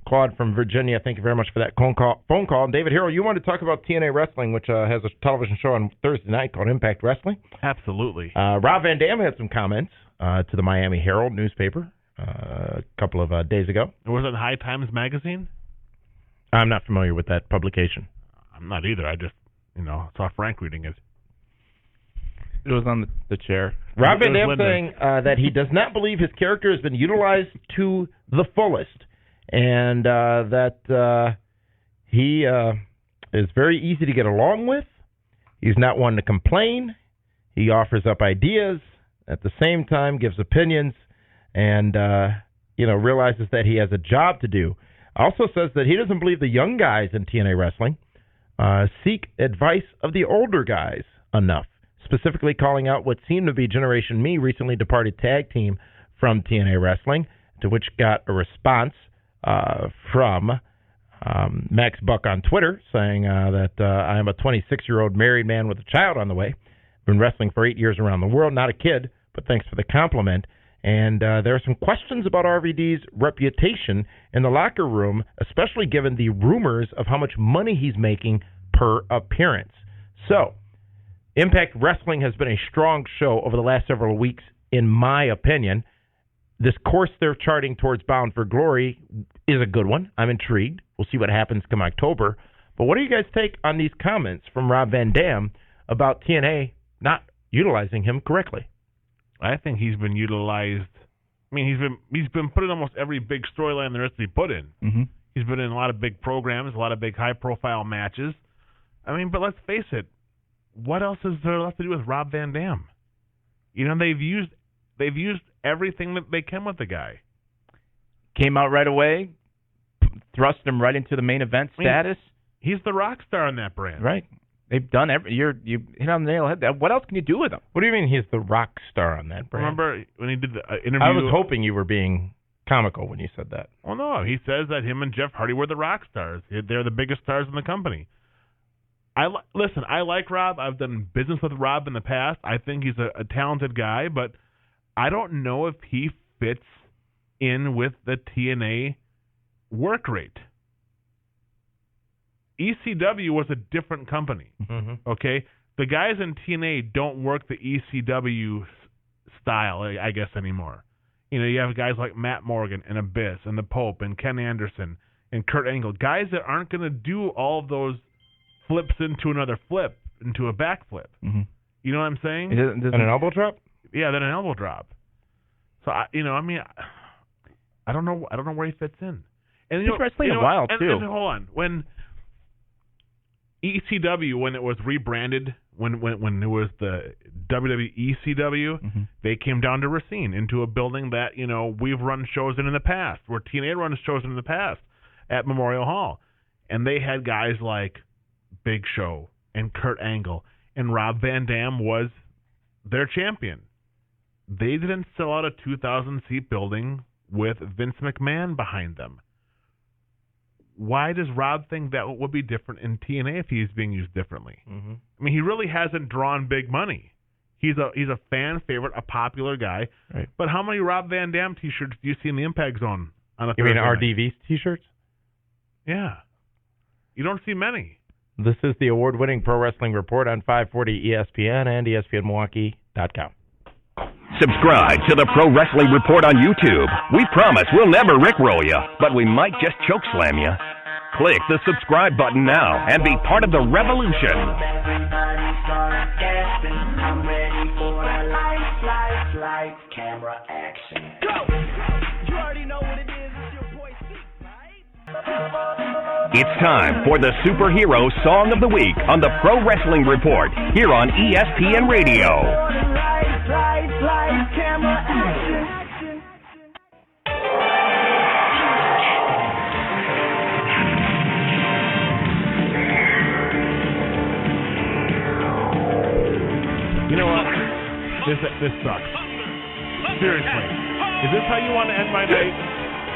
Claude from Virginia, thank you very much for that phone call. And David Hero, you wanted to talk about TNA Wrestling, which has a television show on Thursday night called Impact Wrestling. Absolutely. Rob Van Dam had some comments to the Miami Herald newspaper a couple of days ago. Was it High Times Magazine? I'm not familiar with that publication. I'm not either. I just, saw Frank reading it. It was on the chair. Rob Van Dam saying that he does not believe his character has been utilized to the fullest, and that he is very easy to get along with. He's not one to complain. He offers up ideas, at the same time gives opinions, and realizes that he has a job to do. Also says that he doesn't believe the young guys in TNA Wrestling seek advice of the older guys enough, specifically calling out what seemed to be Generation Me, recently departed tag team from TNA Wrestling, to which got a response from Max Buck on Twitter, saying that I am a 26-year-old married man with a child on the way. Been wrestling for 8 years around the world, not a kid, but thanks for the compliment. And there are some questions about RVD's reputation in the locker room, especially given the rumors of how much money he's making per appearance. So, Impact Wrestling has been a strong show over the last several weeks, in my opinion. This course they're charting towards Bound for Glory is a good one. I'm intrigued. We'll see what happens come October. But what do you guys take on these comments from Rob Van Dam about TNA not utilizing him correctly? I think he's been utilized. I mean, he's been put in almost every big storyline there is to be put in. Mm-hmm. He's been in a lot of big programs, a lot of big high-profile matches. I mean, but let's face it, what else is there left to do with Rob Van Dam? They've used everything that they can with the guy. Came out right away, thrust him right into the main event status. He's the rock star in that brand, right? They've done you hit on the nail of the head. What else can you do with him? What do you mean he's the rock star on that brand? Remember when he did the interview? I was hoping you were being comical when you said that. Well, no, he says that him and Jeff Hardy were the rock stars. They're the biggest stars in the company. Listen, I like Rob. I've done business with Rob in the past. I think he's a talented guy, but I don't know if he fits in with the TNA work rate. ECW was a different company, okay? The guys in TNA don't work the ECW style, I guess, anymore. You have guys like Matt Morgan and Abyss and The Pope and Ken Anderson and Kurt Angle, guys that aren't going to do all of those flips into another flip, into a backflip. Mm-hmm. You know what I'm saying? And an elbow drop? Yeah, then an elbow drop. So I don't know where he fits in. And he's wrestling a while too. And hold on, when ECW, when it was rebranded, when it was the WWE ECW, they came down to Racine, into a building that we've run shows in the past, where TNA runs shows in the past at Memorial Hall, and they had guys like Big Show and Kurt Angle, and Rob Van Dam was their champion. They didn't sell out a 2,000-seat building with Vince McMahon behind them. Why does Rob think that would be different in TNA if he's being used differently? Mm-hmm. I mean, he really hasn't drawn big money. He's a fan favorite, a popular guy. Right. But how many Rob Van Dam T-shirts do you see in the Impact Zone on a You mean Thursday night? RDV T-shirts? Yeah. You don't see many. This is the award-winning Pro Wrestling Report on 540 ESPN and ESPNMilwaukee.com. Subscribe to the Pro Wrestling Report on YouTube. We promise we'll never rickroll you, but we might just chokeslam you. Click the subscribe button now and be part of the revolution. Everybody start gasping. I'm ready for the lights, camera, action. Go! You already know what it is. It's your boy C, right? It's time for the Superhero Song of the Week on the Pro Wrestling Report here on ESPN Radio. This sucks. Seriously. Is this how you want to end my night?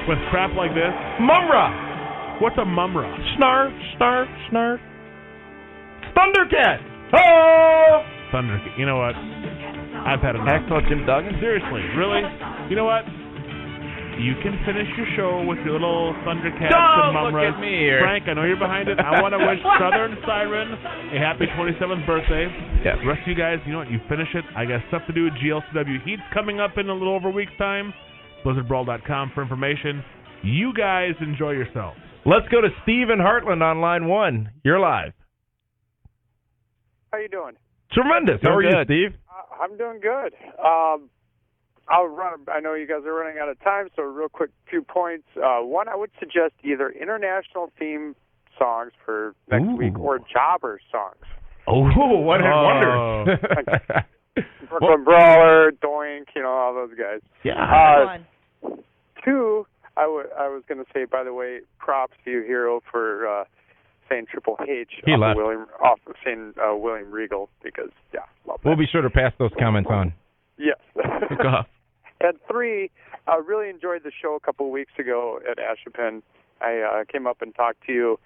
With crap like this? Mumra! What's a mumra? Snarf, snarf, snarf. Thundercat! Oh! Thundercat. You know what? I've had enough. Axel Jim Duggan? Seriously, really? You know what? You can finish your show with your little Thundercats Don't and mumras. look at me here. Frank, I know you're behind it. I want to wish Southern Siren a happy 27th birthday. Yeah. The rest of you guys, you know what? You finish it. I got stuff to do. GLCW Heat's coming up in a little over a week's time. BlizzardBrawl.com for information. You guys enjoy yourselves. Let's go to Steve in Heartland on line 1. You're live. How you doing? Tremendous. How are you, Steve? I'm doing good. I'll run. I know you guys are running out of time, so real quick, few points. One, I would suggest either international theme songs for next week or jobber songs. Oh, what wonders. Brooklyn Brawler, Doink, all those guys. Yeah. Two, I was going to say, by the way, props to you, Hero, for saying Triple H. He left. Saying William Regal, because, love that. We'll be sure to pass those comments on. Yes. And three, I really enjoyed the show a couple of weeks ago at Ashapen. I came up and talked to you,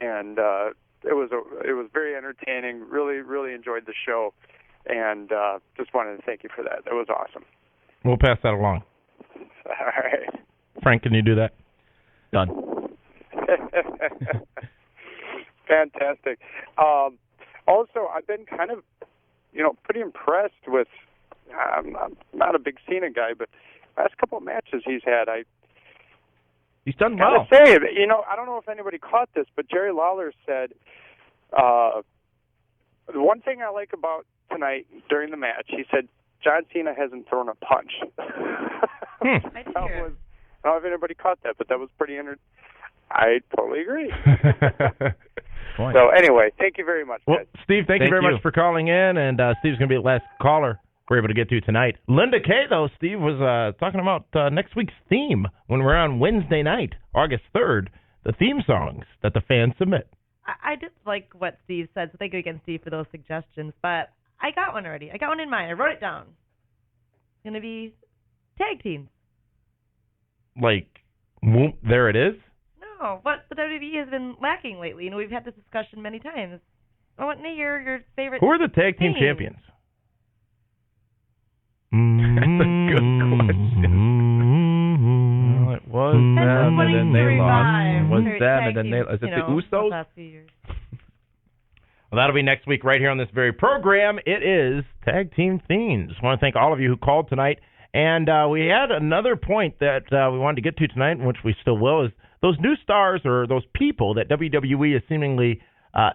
and it was very entertaining. Really, really enjoyed the show, and just wanted to thank you for that. That was awesome. We'll pass that along. All right. Frank, can you do that? Done. Fantastic. Also, I've been kind of, pretty impressed with. I'm not a big Cena guy, but last couple of matches he's had, he's done well. I say, I don't know if anybody caught this, but Jerry Lawler said the one thing I like about tonight during the match. He said John Cena hasn't thrown a punch. I did hear. I don't know if anybody caught that, but that was pretty I totally agree. So anyway, thank you very much, well, guys. Steve, thank you very much for calling in, and Steve's going to be the last caller we're able to get to tonight. Linda Kay, though, Steve was talking about next week's theme when we're on Wednesday night, August 3rd, the theme songs that the fans submit. I just like what Steve said, so thank you again, Steve, for those suggestions. But I got one already. I got one in mind. I wrote it down. It's going to be tag teams. Like, whoop, there it is? No, what the WWE has been lacking lately. We've had this discussion many times. I want to hear your favorite. Who are the tag team champions? That's a good question. Well, it was them, and then they lost. Was them, and then they lost. Is it the Usos? Last few years. Well, that'll be next week right here on this very program. It is Tag Team Themes. I want to thank all of you who called tonight. And we had another point that we wanted to get to tonight, which we still will, is those new stars or those people that WWE is seemingly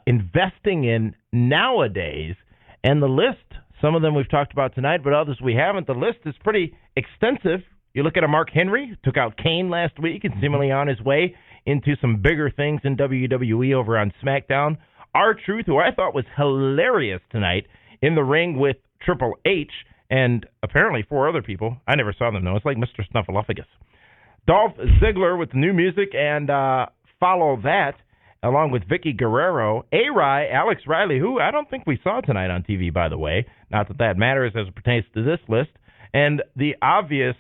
investing in nowadays. And the list, some of them we've talked about tonight, but others we haven't. The list is pretty extensive. You look at a Mark Henry, took out Kane last week and seemingly on his way into some bigger things in WWE over on SmackDown. R-Truth, who I thought was hilarious tonight, in the ring with Triple H and apparently 4 other people. I never saw them, though. It's like Mr. Snuffleupagus. Dolph Ziggler with the new music, and follow that, along with Vicky Guerrero, A-Rai, Alex Riley, who I don't think we saw tonight on TV, by the way. Not that that matters as it pertains to this list. And the obvious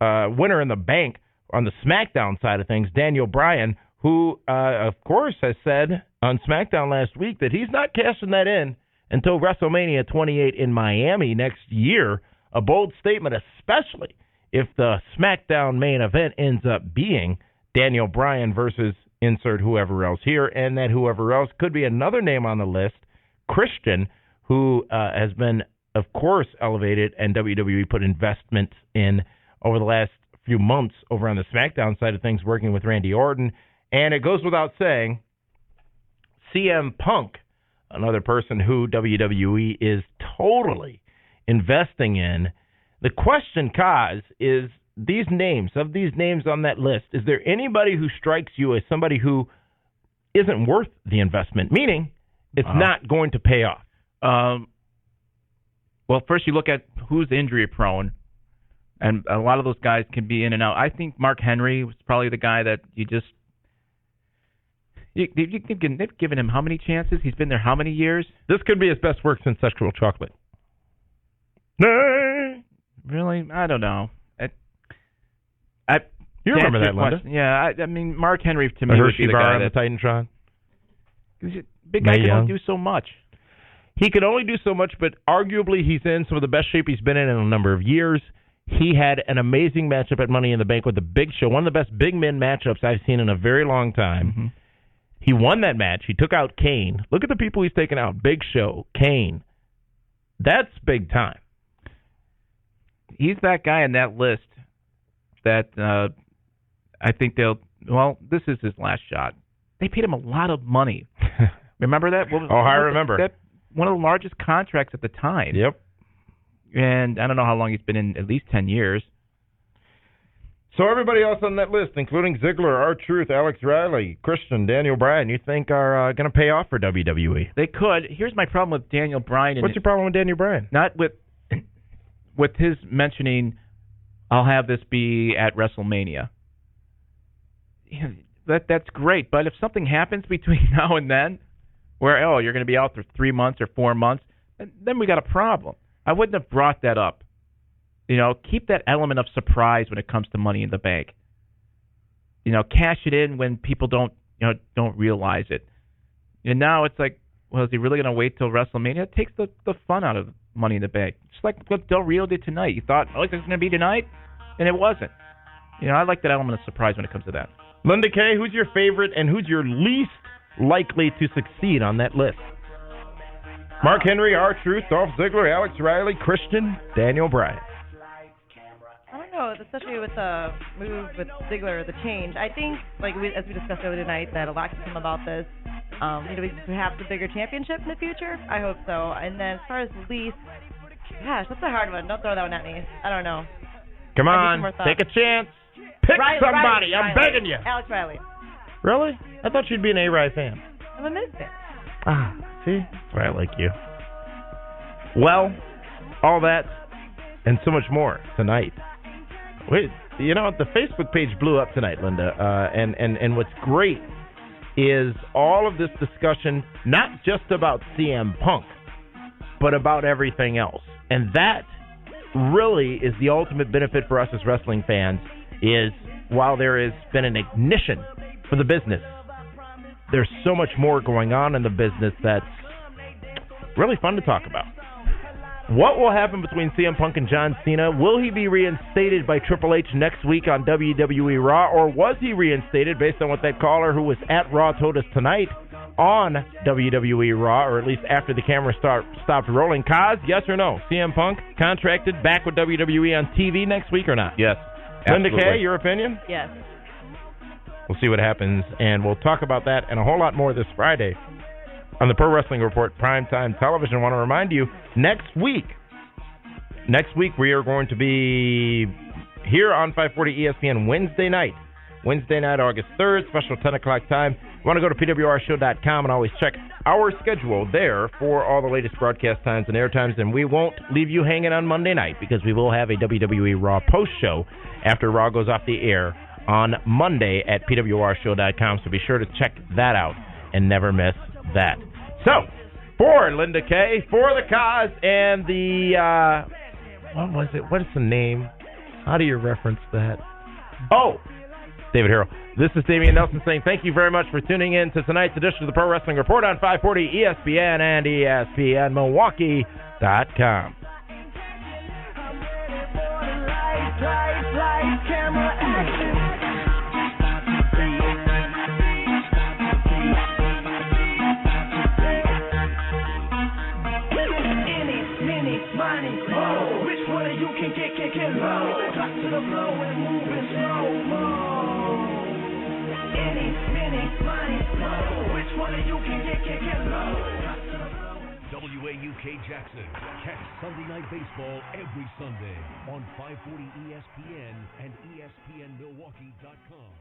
winner in the bank on the SmackDown side of things, Daniel Bryan, who, of course, has said on SmackDown last week that he's not cashing that in until WrestleMania 28 in Miami next year. A bold statement, especially if the SmackDown main event ends up being Daniel Bryan versus insert whoever else here, and that whoever else could be another name on the list, Christian, who has been, of course, elevated, and WWE put investment in over the last few months over on the SmackDown side of things, working with Randy Orton. And it goes without saying, CM Punk, another person who WWE is totally investing in. The question, Kaz, is these names on that list, is there anybody who strikes you as somebody who isn't worth the investment, meaning it's not going to pay off? Well, first you look at who's injury prone, and a lot of those guys can be in and out. I think Mark Henry was probably the guy that they've given him how many chances? He's been there how many years? This could be his best work since Sexual Chocolate. Really? I don't know. You remember that, Linda? Yeah, I mean, Mark Henry to me would be the guy on the Titantron. Big guy can only do so much. He can only do so much, but arguably he's in some of the best shape he's been in a number of years. He had an amazing matchup at Money in the Bank with the Big Show, one of the best big men matchups I've seen in a very long time. Mm-hmm. He won that match. He took out Kane. Look at the people he's taken out. Big Show, Kane. That's big time. He's that guy in that list that I think this is his last shot. They paid him a lot of money. Remember that? I remember. That one of the largest contracts at the time. Yep. And I don't know how long he's been in, at least 10 years. So everybody else on that list, including Ziggler, R-Truth, Alex Riley, Christian, Daniel Bryan, you think are going to pay off for WWE? They could. Here's my problem with Daniel Bryan. What's your problem with Daniel Bryan? Not with his mentioning, I'll have this be at WrestleMania. That's great, but if something happens between now and then, where you're going to be out for 3 months or 4 months, then we got a problem. I wouldn't have brought that up. Keep that element of surprise when it comes to Money in the Bank. Cash it in when people don't realize it. And now it's like, well, is he really going to wait till WrestleMania? It takes the fun out of Money in the Bank. Just like what Del Rio did tonight. You thought, it's going to be tonight, and it wasn't. I like that element of surprise when it comes to that. Linda Kay, who's your favorite and who's your least likely to succeed on that list? Mark Henry, R-Truth, Dolph Ziggler, Alex Riley, Christian, Daniel Bryan. I don't know, especially with the move with Ziggler, the change. I think, as we discussed earlier tonight, that a lot can come about this. Perhaps a bigger championship in the future. I hope so. And then as far as the least, gosh, that's a hard one. Don't throw that one at me. I don't know. Come on, take a chance. Pick somebody. I'm begging you. Alex Riley. Really? I thought you'd be an A-Rye fan. I'm a Miz fan. See? That's why I like you. Well, all that and so much more tonight. Wait, the Facebook page blew up tonight, Linda. And what's great is all of this discussion, not just about CM Punk, but about everything else. And that really is the ultimate benefit for us as wrestling fans, is while there has been an ignition for the business, there's so much more going on in the business that's really fun to talk about. What will happen between CM Punk and John Cena? Will he be reinstated by Triple H next week on WWE Raw, or was he reinstated based on what that caller who was at Raw told us tonight on WWE Raw, or at least after the camera stopped rolling? Kaz, yes or no? CM Punk contracted back with WWE on TV next week or not? Yes. Linda Kay, your opinion? Yes. We'll see what happens, and we'll talk about that and a whole lot more this Friday on the Pro Wrestling Report Primetime Television. I want to remind you, next week we are going to be here on 540 ESPN Wednesday night, August 3rd, special 10 o'clock time. You want to go to pwrshow.com and always check our schedule there for all the latest broadcast times and air times, and we won't leave you hanging on Monday night because we will have a WWE Raw post show after Raw goes off the air on Monday at pwrshow.com, so be sure to check that out and never miss that. So, for Linda Kay, for the Kaz, and the, what was it? What is the name? How do you reference that? Oh, David Hero. This is Damian Nelson saying thank you very much for tuning in to tonight's edition of the Pro Wrestling Report on 540 ESPN and ESPNMilwaukee.com. Which one of you can get low? Drop to the floor and move in slow-mo. Any, mini, money, flow. Which one of you can get low? WAUK Jackson. Catch Sunday Night Baseball every Sunday on 540 ESPN and ESPNMilwaukee.com.